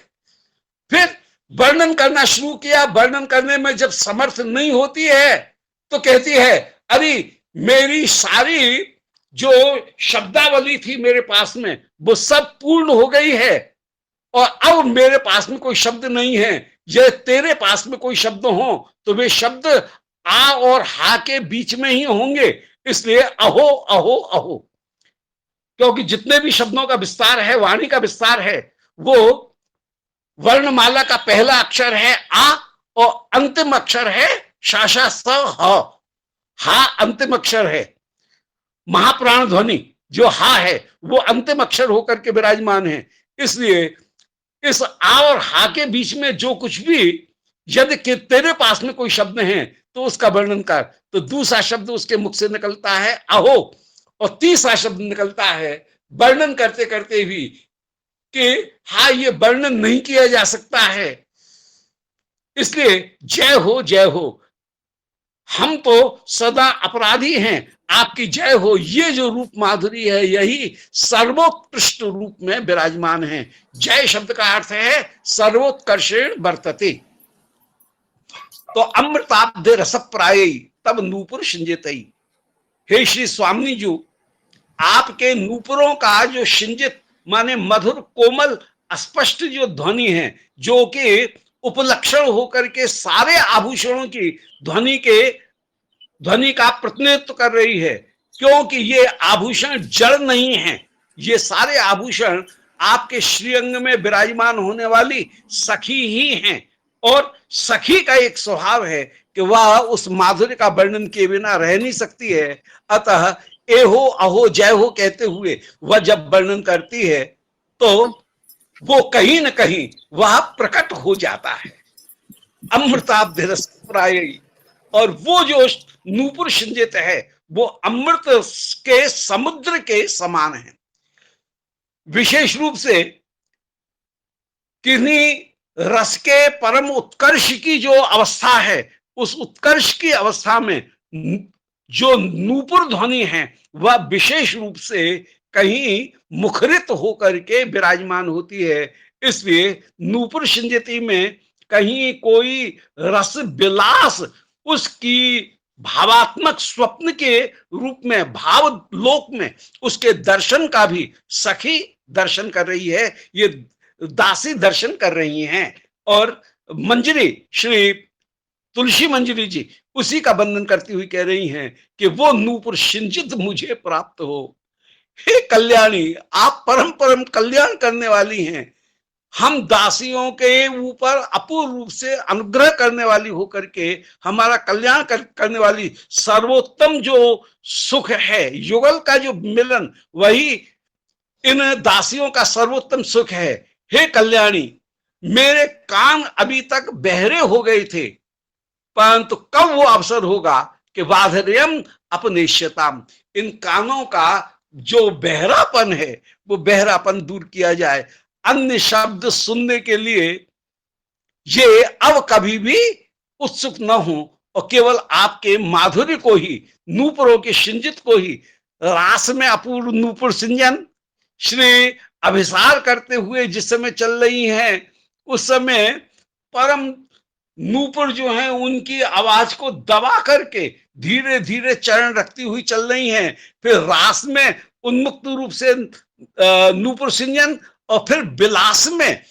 फिर वर्णन करना शुरू किया। वर्णन करने में जब समर्थ नहीं होती है तो कहती है अरे मेरी सारी जो शब्दावली थी मेरे पास में वो सब पूर्ण हो गई है, और अब मेरे पास में कोई शब्द नहीं है। ये तेरे पास में कोई शब्द हो तो वे शब्द आ और हा के बीच में ही होंगे। इसलिए अहो अहो अहो, क्योंकि जितने भी शब्दों का विस्तार है, वाणी का विस्तार है, वो वर्णमाला का पहला अक्षर है आ और अंतिम अक्षर है शाशा स ह। हा अंतिम अक्षर है। महाप्राण ध्वनि जो हा है वो अंतिम अक्षर होकर के विराजमान है। इसलिए इस आ और हा के बीच में जो कुछ भी यदि कि तेरे पास में कोई शब्द है तो उसका वर्णन कर। तो दूसरा शब्द उसके मुख से निकलता है अहो, और तीसरा शब्द निकलता है वर्णन करते करते भी कि हाँ ये वर्णन नहीं किया जा सकता है। इसलिए जय हो जय हो, हम तो सदा अपराधी हैं, आपकी जय हो। ये जो रूप माधुरी है यही सर्वोत्कृष्ट रूप में विराजमान है। जय शब्द का अर्थ है सर्वोत्कर्षेण वर्तते। तो अमृताब्ध रस प्राय तब नूपुर सिंजितई। हे श्री स्वामी जी, आपके नूपुरों का जो सिंजित माने मधुर कोमल स्पष्ट जो ध्वनि है, जो कि उपलक्षण होकर के सारे आभूषणों की ध्वनि का प्रतिनिधित्व कर रही है। क्योंकि ये आभूषण जड़ नहीं है, ये सारे आभूषण आपके श्रीअंग में विराजमान होने वाली सखी ही हैं। और सखी का एक स्वभाव है कि वह उस माधुर्य का वर्णन किए बिना रह नहीं सकती है। अतः ए हो अहो जय हो कहते हुए वह जब वर्णन करती है तो वो कहीं न कहीं वह प्रकट हो जाता है। अमृताब्धिरस प्राय, और वो जो नूपुर सिंजित है वो अमृत के समुद्र के समान है। विशेष रूप से किन्हीं रस के परम उत्कर्ष की जो अवस्था है, उस उत्कर्ष की अवस्था में जो नूपुर ध्वनि है वह विशेष रूप से कहीं मुखरित होकर के विराजमान होती है। इसलिए नूपुर सिंजति में कहीं कोई रस विलास उसकी भावात्मक स्वप्न के रूप में, भाव लोक में उसके दर्शन का भी सखी दर्शन कर रही है, ये दासी दर्शन कर रही हैं। और मंजरी, श्री तुलसी मंजरी जी उसी का बंधन करती हुई कह रही हैं कि वो नूपुर सिंचित मुझे प्राप्त हो। हे कल्याणी, आप परम परम कल्याण करने वाली हैं। हम दासियों के ऊपर अपूर्व रूप से अनुग्रह करने वाली होकर के हमारा कल्याण करने वाली सर्वोत्तम जो सुख है, युगल का जो मिलन, वही इन दासियों का सर्वोत्तम सुख है। हे कल्याणी, मेरे कान अभी तक बहरे हो गए थे, परंतु कब वो अवसर होगा कि बाधर्यम अपनिश्यताम, इन कानों का जो बहरापन है वो बहरापन दूर किया जाए। अन्य शब्द सुनने के लिए ये अब कभी भी उत्सुक न हो और केवल आपके माधुर्य को ही, नूपुरों के सिंजित को ही, रास में अपूर्व नूपुर सिंजन श्री अभिसार करते हुए जिस समय चल रही हैं, उस समय परम नूपुर जो है उनकी आवाज को दबा करके धीरे धीरे चरण रखती हुई चल रही हैं। फिर रास में उन्मुक्त रूप से नूपुर सिंजन, और फिर विलास में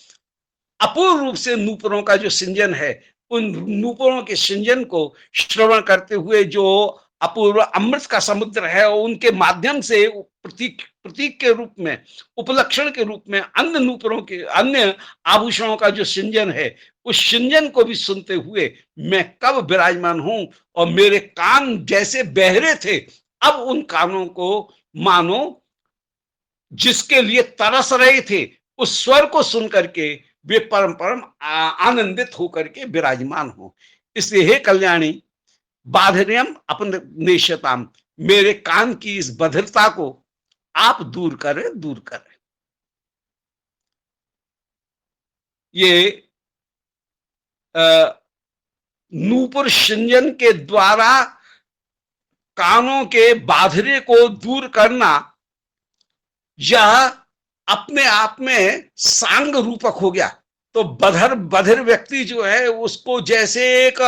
अपूर्व रूप से नूपुरों का जो सिंजन है, उन नूपुरों के सिंजन को श्रवण करते हुए जो अपूर्व अमृत का समुद्र है, उनके माध्यम से प्रतीक प्रतीक के रूप में, उपलक्षण के रूप में अन्य नूपुरों के, अन्य आभूषणों का जो सिंजन है, उस सिंजन को भी सुनते हुए मैं कब विराजमान हूं। और मेरे कान जैसे बहरे थे, अब उन कानों को मानो जिसके लिए तरस रहे थे, उस स्वर को सुन करके वे परम परम आनंदित होकर के विराजमान हो। इसलिए हे कल्याणी, बाधर्यम अपनिश्यताम, मेरे कान की इस बधिरता को आप दूर करें, दूर करें। ये नूपुर सिंजन के द्वारा कानों के बाधरे को दूर करना, यह अपने आप में सांग रूपक हो गया। तो बधिर व्यक्ति जो है उसको जैसे एक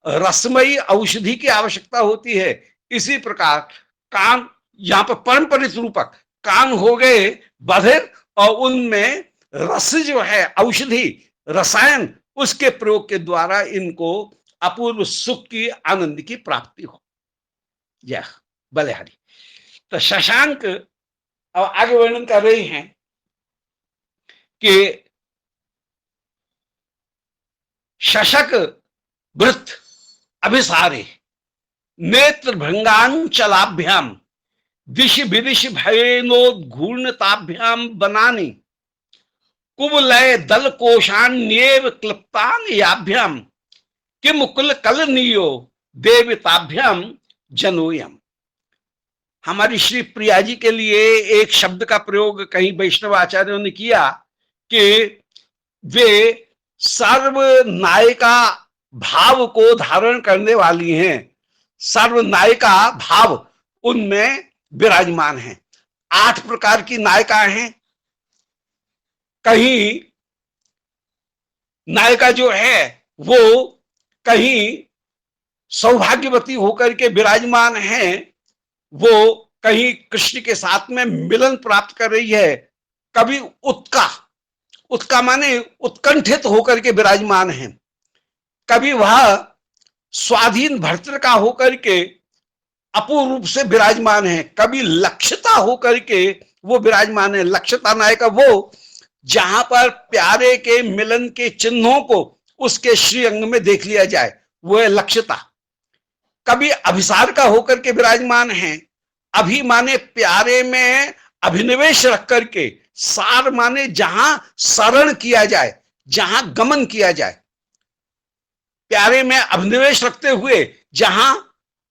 रसमयी औषधि की आवश्यकता होती है, इसी प्रकार कान यहाँ पर परंपरित रूपक कान हो गए बधिर, और उनमें रस जो है, औषधि, रसायन, उसके प्रयोग के द्वारा इनको अपूर्व सुख की, आनंद की प्राप्ति हो। यह बलिहारी। तो शशांक अब आगे वर्णन कर रही हैं कि शशक वृत्त अभिसारे नेत्र भृंगांचलाभ्याम दिश विदिश भयनोद्घूर्णताभ्याम बनानी कुवलय दल कोशान्येव क्लिप्तान याभ्याम किम कुल कल नियो देवताभ्याम जनोयम। हमारी श्री प्रिया जी के लिए एक शब्द का प्रयोग कहीं वैष्णव आचार्यों ने किया कि वे सर्व नायिका भाव को धारण करने वाली हैं, सर्व नायिका भाव उनमें विराजमान हैं। 8 प्रकार की नायिकाएं हैं। कहीं नायिका जो है वो कहीं सौभाग्यवती होकर के विराजमान है, वो कहीं कृष्ण के साथ में मिलन प्राप्त कर रही है, कभी उत्का माने उत्कंठित होकर के विराजमान है, कभी वह स्वाधीन भर्तृका होकर के अपूर्व रूप से विराजमान है, कभी लक्षिता होकर के वो विराजमान है। लक्षिता नायिका वो जहां पर प्यारे के मिलन के चिन्हों को उसके श्रीअंग में देख लिया जाए, वो है लक्षिता। कभी अभिसार का होकर के विराजमान है, अभी माने प्यारे में अभिनिवेश रख करके, सार माने जहां शरण किया जाए, जहां गमन किया जाए, प्यारे में अभिनिवेश रखते हुए जहां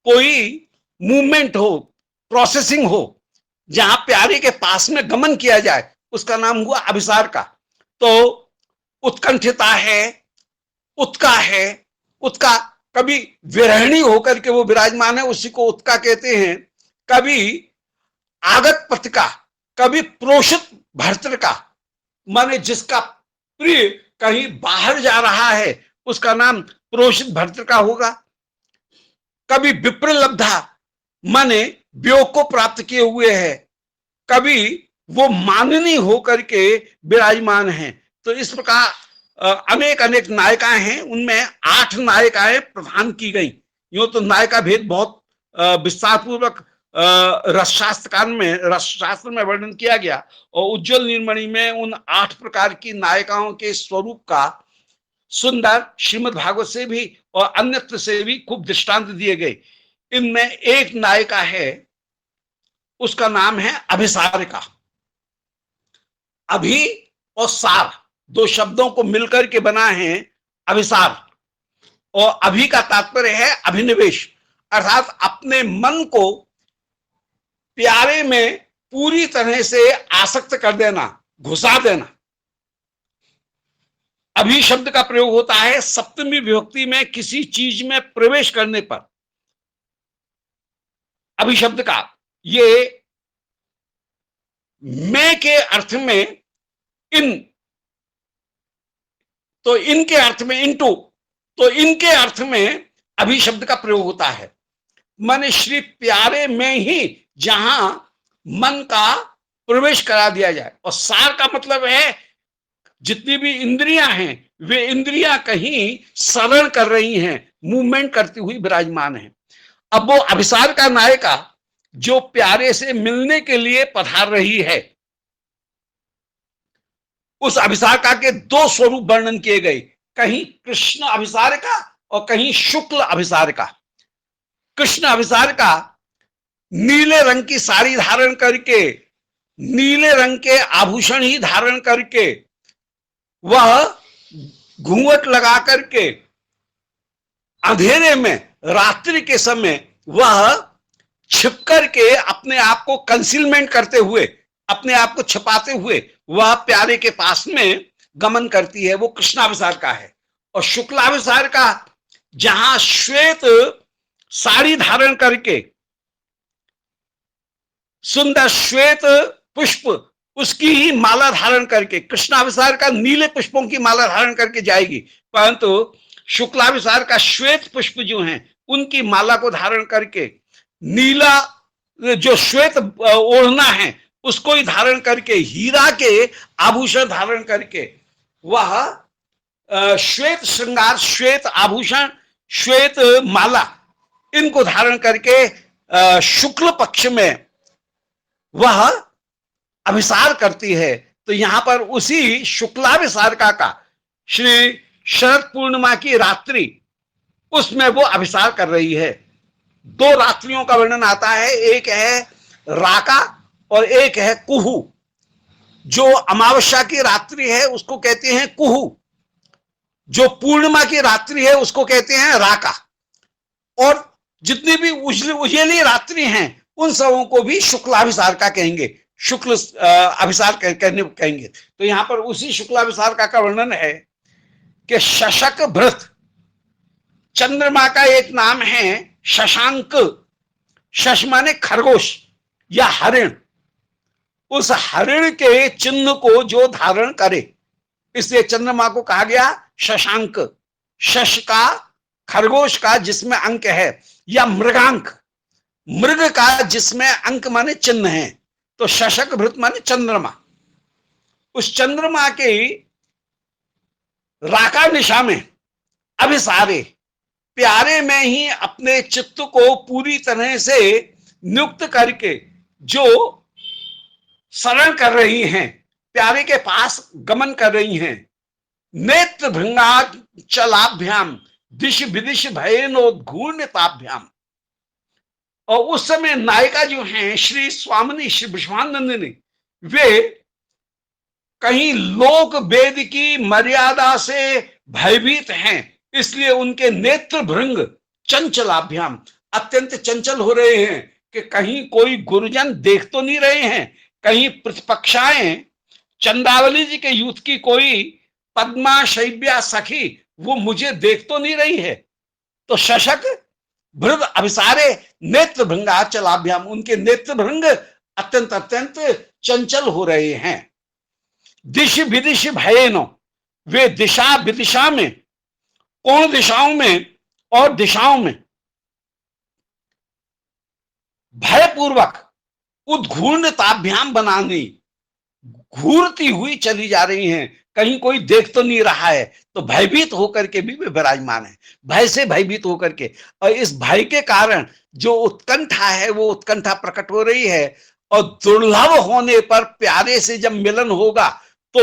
कोई मूवमेंट हो, प्रोसेसिंग हो, जहां प्यारे के पास में गमन किया जाए, उसका नाम हुआ अभिसार का। तो उत्कंठिता है, उत्का है। उत्का, कभी विरहिणी होकर के वो विराजमान है, उसी को उत्का कहते हैं। कभी आगत पथिका, कभी प्रोषित भर्तृका, माने जिसका प्रिय कहीं बाहर जा रहा है उसका नाम प्रोषित भर्तृका होगा। कभी विप्रलब्धा, माने वियोग को प्राप्त किए हुए है। कभी वो माननी होकर के विराजमान है। तो इस प्रकार अनेक अनेक नायिकाएं हैं, उनमें 8 नायिकाएं प्रदान की गई। यूं तो नायिका भेद बहुत विस्तार पूर्वक रसशास्त्र में वर्णन किया गया, और उज्ज्वल नीलमणि में उन 8 प्रकार की नायिकाओं के स्वरूप का सुंदर श्रीमद् भागवत से भी और अन्यत्र से भी खूब दृष्टांत दिए गए। इनमें एक नायिका है, उसका नाम है अभिसारिका। अभि और सार, 2 शब्दों को मिलकर के बना है अभिसार। और अभि का तात्पर्य है अभिनिवेश, अर्थात अपने मन को प्यारे में पूरी तरह से आसक्त कर देना, घुसा देना। अभि शब्द का प्रयोग होता है सप्तमी विभक्ति में किसी चीज में प्रवेश करने पर। अभि शब्द का ये मैं के अर्थ में इन, तो इनके अर्थ में इनटू, तो इनके अर्थ में अभि शब्द का प्रयोग होता है। माने श्री प्यारे में ही जहां मन का प्रवेश करा दिया जाए। और सार का मतलब है जितनी भी इंद्रियां हैं वे इंद्रियां कहीं सरण कर रही हैं, मूवमेंट करती हुई विराजमान है। अब वो अभिसार का नायिका जो प्यारे से मिलने के लिए पधार रही है, उस अभिसारिका के 2 स्वरूप वर्णन किए गए, कहीं कृष्ण अभिसारिका और कहीं शुक्ल अभिसारिका। कृष्ण अभिसारिका नीले रंग की साड़ी धारण करके, नीले रंग के आभूषण ही धारण करके, वह घूंघट लगा करके अंधेरे में रात्रि के समय वह छिप करके अपने आप को कंसीलमेंट करते हुए, अपने आप को छिपाते हुए वह प्यारे के पास में गमन करती है, वो कृष्णाभिसार का है। और शुक्लाभिसार का जहां श्वेत साड़ी धारण करके, सुंदर श्वेत पुष्प उसकी ही माला धारण करके, कृष्णाभिसार का नीले पुष्पों की माला धारण करके जाएगी, परंतु शुक्लाभिसार का श्वेत पुष्प जो हैं उनकी माला को धारण करके, नीला जो श्वेत ओढ़ना है उसको ही धारण करके, हीरा के आभूषण धारण करके, वह श्वेत श्रृंगार, श्वेत आभूषण, श्वेत माला, इनको धारण करके शुक्ल पक्ष में वह अभिसार करती है। तो यहां पर उसी शुक्लाभिसारिका का श्री शरद पूर्णिमा की रात्रि, उसमें वो अभिसार कर रही है। 2 रात्रियों का वर्णन आता है, एक है राका और एक है कुहू। जो अमावस्या की रात्रि है उसको कहते हैं कुहू, जो पूर्णिमा की रात्रि है उसको कहते हैं राका, और जितनी भी उजली रात्रि हैं उन सबों को भी शुक्लाभिसारिका कहेंगे, शुक्ल अभिसार कहेंगे। तो यहां पर उसी शुक्लाभिसारिका का वर्णन है कि शशक भृत, चंद्रमा का एक नाम है शशांक। शश माने खरगोश या हरिण, उस हरिण के चिन्ह को जो धारण करे, इसलिए चंद्रमा को कहा गया शशांक। शश का, खरगोश का जिसमें अंक है, या मृगांक, मृग का जिसमें अंक माने चिन्ह है। तो शशक भृत माने चंद्रमा। उस चंद्रमा के राका दिशा में अभिसारे, प्यारे में ही अपने चित्त को पूरी तरह से नियुक्त करके जो शरण कर रही हैं, प्यारे के पास गमन कर रही हैं, नेत्र भृंगा चलाभ्याम दिश विदिश भयनोद्घूर्णताभ्याम। और उस समय नायिका जो हैं श्री स्वामिनी, श्री विश्वानंदिनी, वे कहीं लोक वेद की मर्यादा से भयभीत हैं, इसलिए उनके नेत्र भृंग चंचलाभ्याम, अत्यंत चंचल हो रहे हैं कि कहीं कोई गुरुजन देख तो नहीं रहे हैं, कहीं प्रतिपक्षाएं चंदावली जी के यूथ की कोई पद्मा शैव्या सखी वो मुझे देख तो नहीं रही है। तो शशक भृद अभिसारे नेत्र भृंगाचलाभ्याम, उनके नेत्र भृंग अत्यंत अत्यंत चंचल हो रहे हैं। दिश विदिश भयेनो, वे दिशा विदिशा में, कोण दिशाओं में और दिशाओं में भयपूर्वक उद्घूर्णताभ्याम बनानी, घूरती हुई चली जा रही हैं। कहीं कोई देख तो नहीं रहा है, तो भयभीत होकर के भी वे विराजमान है, भय से भयभीत होकर के। और इस भय के कारण जो उत्कंठा है वो उत्कंठा प्रकट हो रही है। और दुर्लभ होने पर प्यारे से जब मिलन होगा तो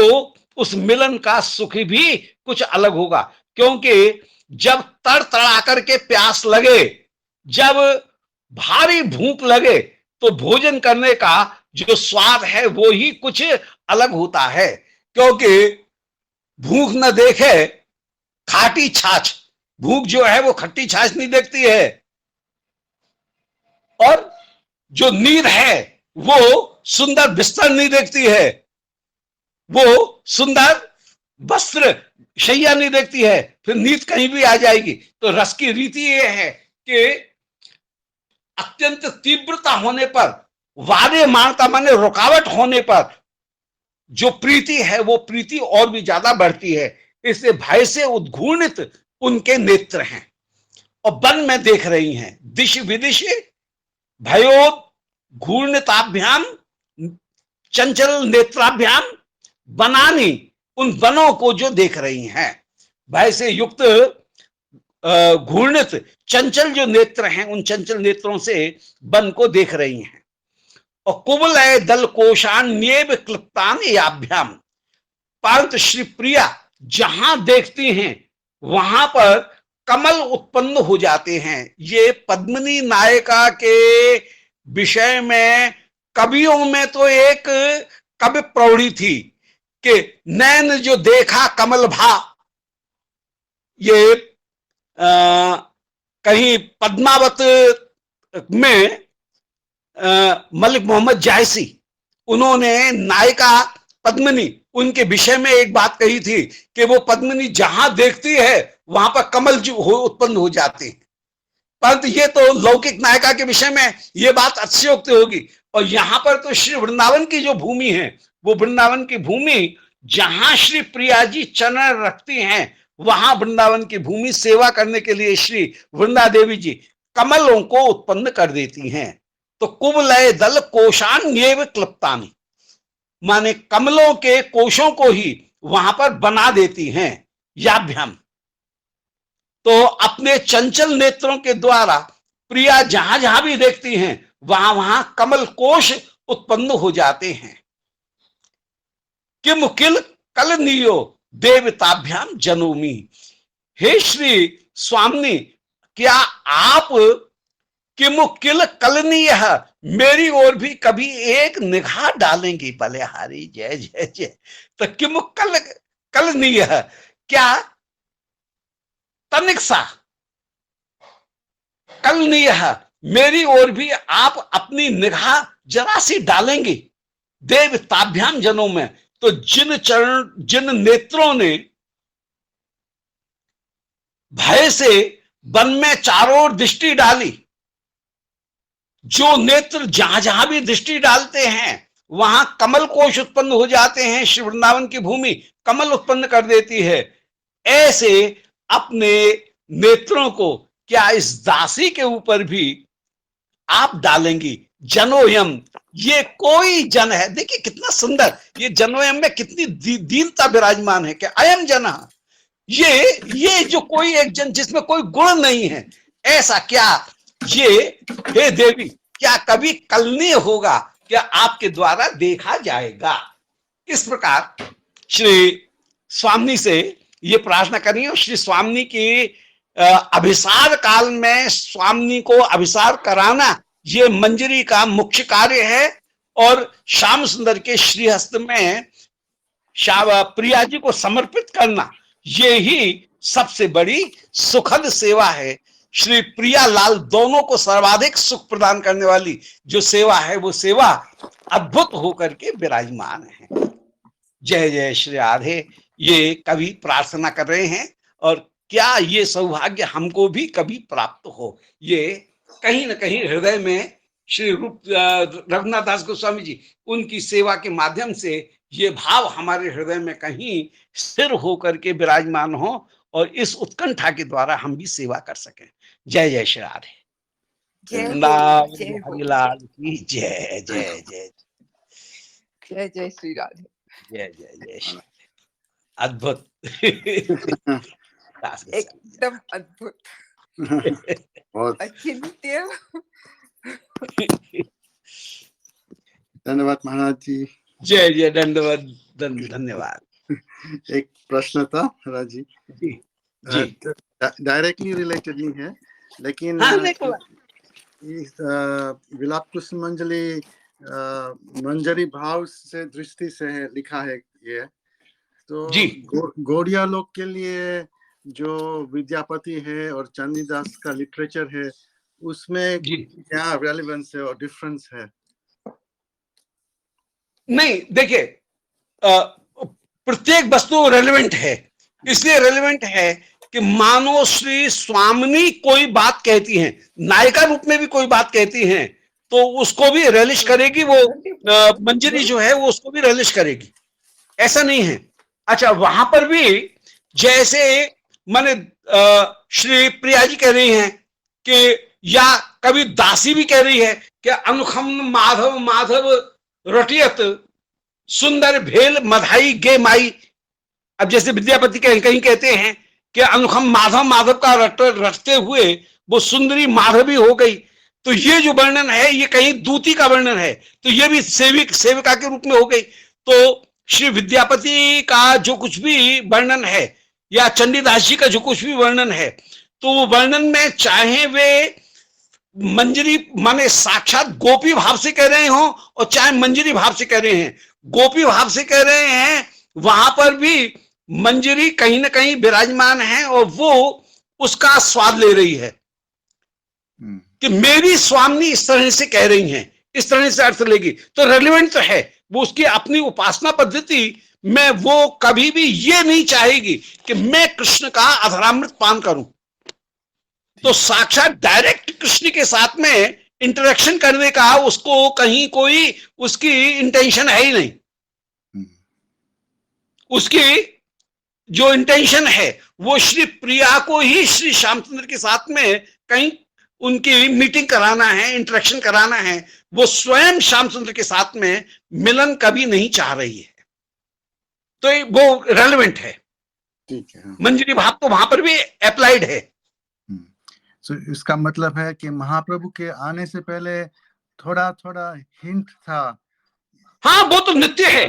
उस मिलन का सुख भी कुछ अलग होगा। क्योंकि जब तड़ तड़ा करके प्यास लगे, जब भारी भूख लगे, तो भोजन करने का जो स्वाद है वो ही कुछ अलग होता है। क्योंकि भूख न देखे खाटी छाछ, भूख जो है वो खट्टी छाछ नहीं देखती है। और जो नींद है वो सुंदर बिस्तर नहीं देखती है, वो सुंदर वस्त्र शैया नहीं देखती है। फिर नींद कहीं भी आ जाएगी। तो रस की रीति ये है कि अत्यंत तीव्रता होने पर, वादे मानता माने रुकावट होने पर जो प्रीति है वो प्रीति और भी ज्यादा बढ़ती है। इसलिए भय से उद्घूर्णित उनके नेत्र हैं और वन में देख रही हैं। दिश विदिश भयोद्घूर्णिताभ्याम चंचल नेत्राभ्याम बनानी, उन वनों को जो देख रही हैं। भय से युक्त घूर्णित चंचल जो नेत्र हैं, उन चंचल नेत्रों से वन को देख रही हैं। और कुवलय दल कोशान्येव क्लिप्तान याभ्याम, परंतु श्री प्रिया जहां देखती हैं वहां पर कमल उत्पन्न हो जाते हैं। ये पद्मिनी नायिका के विषय में कवियों में तो एक कवि प्रौढ़ी थी कि नैन जो देखा कमल भा। ये कहीं पद्मावत में मलिक मोहम्मद जायसी, उन्होंने नायिका पद्मिनी उनके विषय में एक बात कही थी कि वो पद्मिनी जहां देखती है वहां पर कमल जो उत्पन्न हो जाते हैं। परंतु ये तो लौकिक नायिका के विषय में ये बात अतिशयोक्ति होगी। और यहां पर तो श्री वृंदावन की जो भूमि है, वो वृंदावन की भूमि जहां श्री प्रिया जी चरण रखती हैं, वहां वृंदावन की भूमि सेवा करने के लिए श्री वृंदा देवी जी कमलों को उत्पन्न कर देती हैं। तो कुवलय दल कोशान्येव क्लिप्तानि, माने कमलों के कोशों को ही वहां पर बना देती हैं। याभ्याम, तो अपने चंचल नेत्रों के द्वारा प्रिया जहां जहां भी देखती हैं वहां वहां कमल कोश उत्पन्न हो जाते हैं। किम किल कलनीयो देवताभ्याम जनोमी, हे श्री स्वामी, क्या आप किम किल कलनीय मेरी ओर भी कभी एक निगाह डालेंगी? बलिहारी जय जय जय। तो किम कल कलनीय, क्या तनिक सा कलनीय मेरी ओर भी आप अपनी निगाह जरा सी डालेंगे? देवताभ्याम जनों में, तो जिन नेत्रों ने भय से वन में चारों ओर दृष्टि डाली, जो नेत्र जहां जहां भी दृष्टि डालते हैं वहां कमल कोश उत्पन्न हो जाते हैं। श्री वृंदावन की भूमि कमल उत्पन्न कर देती है। ऐसे अपने नेत्रों को क्या इस दासी के ऊपर भी आप डालेंगी? जनोयम, ये कोई जन है। देखिए कितना सुंदर, ये जनोयम में कितनी दीनता विराजमान है कि अयम जन, ये जो कोई एक जन जिसमें कोई गुण नहीं है, ऐसा क्या ये हे देवी क्या कभी कलनीय होगा, क्या आपके द्वारा देखा जाएगा? इस प्रकार श्री स्वामी से ये प्रार्थना करनी है। श्री स्वामी की अभिसार काल में स्वामी को अभिसार कराना ये मंजरी का मुख्य कार्य है। और श्याम सुंदर के श्रीहस्त में प्रिया जी को समर्पित करना ये ही सबसे बड़ी सुखद सेवा है। श्री प्रिया लाल दोनों को सर्वाधिक सुख प्रदान करने वाली जो सेवा है वो सेवा अद्भुत होकर के विराजमान है। जय जय श्री राधे, ये कवि प्रार्थना कर रहे हैं, और क्या ये सौभाग्य हमको भी कभी प्राप्त हो। ये कहीं न कहीं हृदय में श्री रूप रघुनाथ दास गोस्वामी जी, उनकी सेवा के माध्यम से ये भाव हमारे हृदय में कहीं स्थिर होकर के विराजमान हो, और इस उत्कंठा के द्वारा हम भी सेवा कर सकें। जय जय श्री राधे। जय हो, वृंदावन जय हो, हरिलाल की जय जय जय जय जय श्री राधे। जय जय जय श्री अद्भुत। दास गोस्वामी। एकदम अद्भुत, बहुत अचिंत्य। धन्यवाद महाराज जी। जय जय दंडवत धन्यवाद। एक प्रश्न था महाराज जी, जी जी डायरेक्टली रिलेटेड नहीं है, लेकिन हाँ देखो, इस विलाप कुसुम मंजरी मंजरी भाव से दृष्टि से है, लिखा है ये तो जी गौड़िया लोग के लिए जो विद्यापति है और चंडीदास का लिटरेचर है, उसमें जी क्या रेलेवेंस है और डिफरेंस है? नहीं, देखिए, प्रत्येक वस्तु रेलेवेंट है। इसलिए रेलेवेंट है कि मानो श्री स्वामिनी कोई बात कहती हैं, नायिका रूप में भी कोई बात कहती हैं, तो उसको भी रेलिश करेगी वो। मंजरी जो है वो उसको भी रेलिश करेगी, ऐसा नहीं है। अच्छा, वहां पर भी जैसे माने श्री प्रिया जी कह रही हैं कि, या कभी दासी भी कह रही है कि अनुखम माधव माधव रटियत सुंदर भेल मधाई गे माई। अब जैसे विद्यापति कहीं कहते हैं कि अनुखम माधव माधव का रटते हुए वो सुंदरी माधवी हो गई, तो ये जो वर्णन है ये कहीं दूती का वर्णन है, तो ये भी सेविका के रूप में हो गई। तो श्री विद्यापति का जो कुछ भी वर्णन है, या चंडीदास जी का जो कुछ भी वर्णन है, तो वो वर्णन में चाहे वे मंजरी माने साक्षात गोपी भाव से कह रहे हो, और चाहे मंजरी भाव से कह रहे हैं, गोपी भाव से कह रहे हैं, वहां पर भी मंजरी कहीं ना कहीं विराजमान है, और वो उसका स्वाद ले रही है कि मेरी स्वामी इस तरह से कह रही हैं, इस तरह से अर्थ लेगी, तो रेलिवेंट तो है। वो उसकी अपनी उपासना पद्धति में वो कभी भी ये नहीं चाहेगी कि मैं कृष्ण का अधरामृत पान करूं, तो साक्षात डायरेक्ट कृष्ण के साथ में इंटरेक्शन करने का उसको कहीं कोई उसकी इंटेंशन है ही नहीं। उसकी जो इंटेंशन है वो श्री प्रिया को ही श्री श्यामचंद्र के साथ में कहीं उनकी मीटिंग कराना है, इंटरेक्शन कराना है। वो स्वयं श्यामचंद्र के साथ में मिलन कभी नहीं चाह रही है, तो वो रेलेवेंट है। ठीक है, मंजरी भाव तो वहां पर भी अप्लाइड है। तो इसका मतलब है कि महाप्रभु के आने से पहले थोड़ा थोड़ा हिंट था। हाँ, वो तो नित्य है,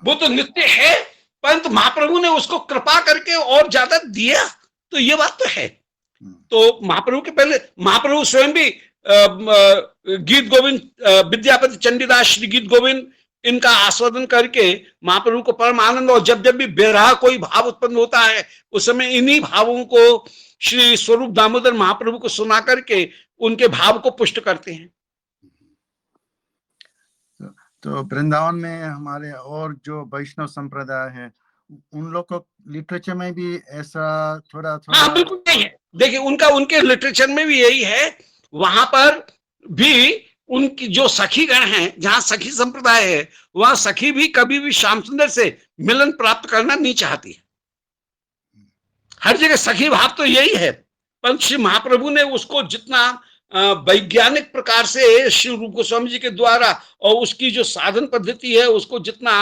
वो तो नित्य है, परंतु महाप्रभु ने उसको कृपा करके और ज्यादा दिया, तो ये बात तो है। तो महाप्रभु के पहले महाप्रभु स्वयं भी गीत गोविंद, विद्यापति चंडीदास श्री गीत गोविंद इनका आस्वादन करके महाप्रभु को परम आनंद, और जब जब भी बेरहा कोई भाव उत्पन्न होता है उस समय इन्हीं भावों को श्री स्वरूप दामोदर महाप्रभु को सुना करके उनके भाव को पुष्ट करते हैं। तो वृंदावन में हमारे और जो वैष्णव संप्रदाय है, उन लोग को लिटरेचर में भी ऐसा थोड़ा थोड़ा? हाँ, बिल्कुल नहीं है। देखिए, उनके लिटरेचर में भी यही है। वहां पर भी उनकी जो सखी गण हैं, जहां सखी संप्रदाय है, वहां सखी भी कभी भी श्यामचंद्र से मिलन प्राप्त करना नहीं चाहती है। हर जगह सखी भाव तो यही है, परंतु श्री महाप्रभु ने उसको जितना वैज्ञानिक प्रकार से श्री रूप गोस्वामी जी के द्वारा और उसकी जो साधन पद्धति है उसको जितना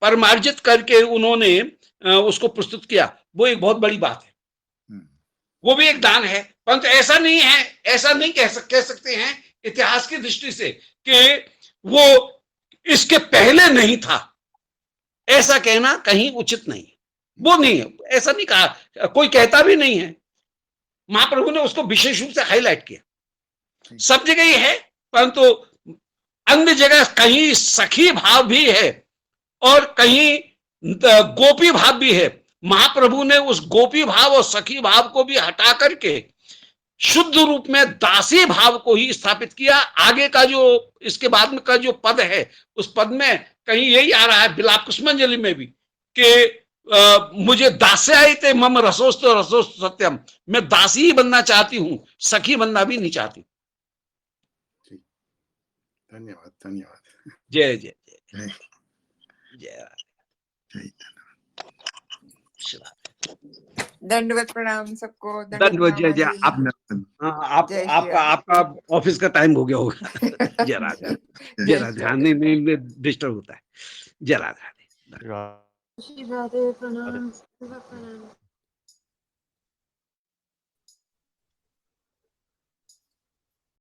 परमार्जित करके उन्होंने उसको प्रस्तुत किया, वो एक बहुत बड़ी बात है। वो भी एक दान है। परंतु ऐसा नहीं है, ऐसा नहीं कह सकते हैं इतिहास की दृष्टि से कि वो इसके पहले नहीं था, ऐसा कहना कहीं उचित नहीं। वो नहीं है, ऐसा नहीं कहा, कोई कहता भी नहीं है। महाप्रभु ने उसको विशेष रूप से हाईलाइट किया। सब जगह ही है, परंतु अन्य जगह कहीं सखी भाव भी है और कहीं गोपी भाव भी है। महाप्रभु ने उस गोपी भाव और सखी भाव को भी हटा करके शुद्ध रूप में दासी भाव को ही स्थापित किया। आगे का जो इसके बाद में का जो पद है, उस पद में कहीं यही आ रहा है, विलाप कुसुमांजलि में भी, कि मुझे दास्यायते मम रसोस्तु रसोस्तु सत्यम, मैं दासी ही बनना चाहती हूँ, सखी बनना भी नहीं चाहती। धन्यवाद धन्यवाद। जय जय जय जय जय जय। दंडवत प्रणाम सबको, दंडवत जय जय। आप धन्यवाद। हाँ, जय श्री आपका राम। आपका ऑफिस का टाइम हो गया होगा। जय राधे, जय जय राधे। श्री हाँ, राधे। नहीं डिस्टर्ब होता है। जय राधे राधे। श्री राधे। श्री राधे राधे। प्रणाम, प्रणाम।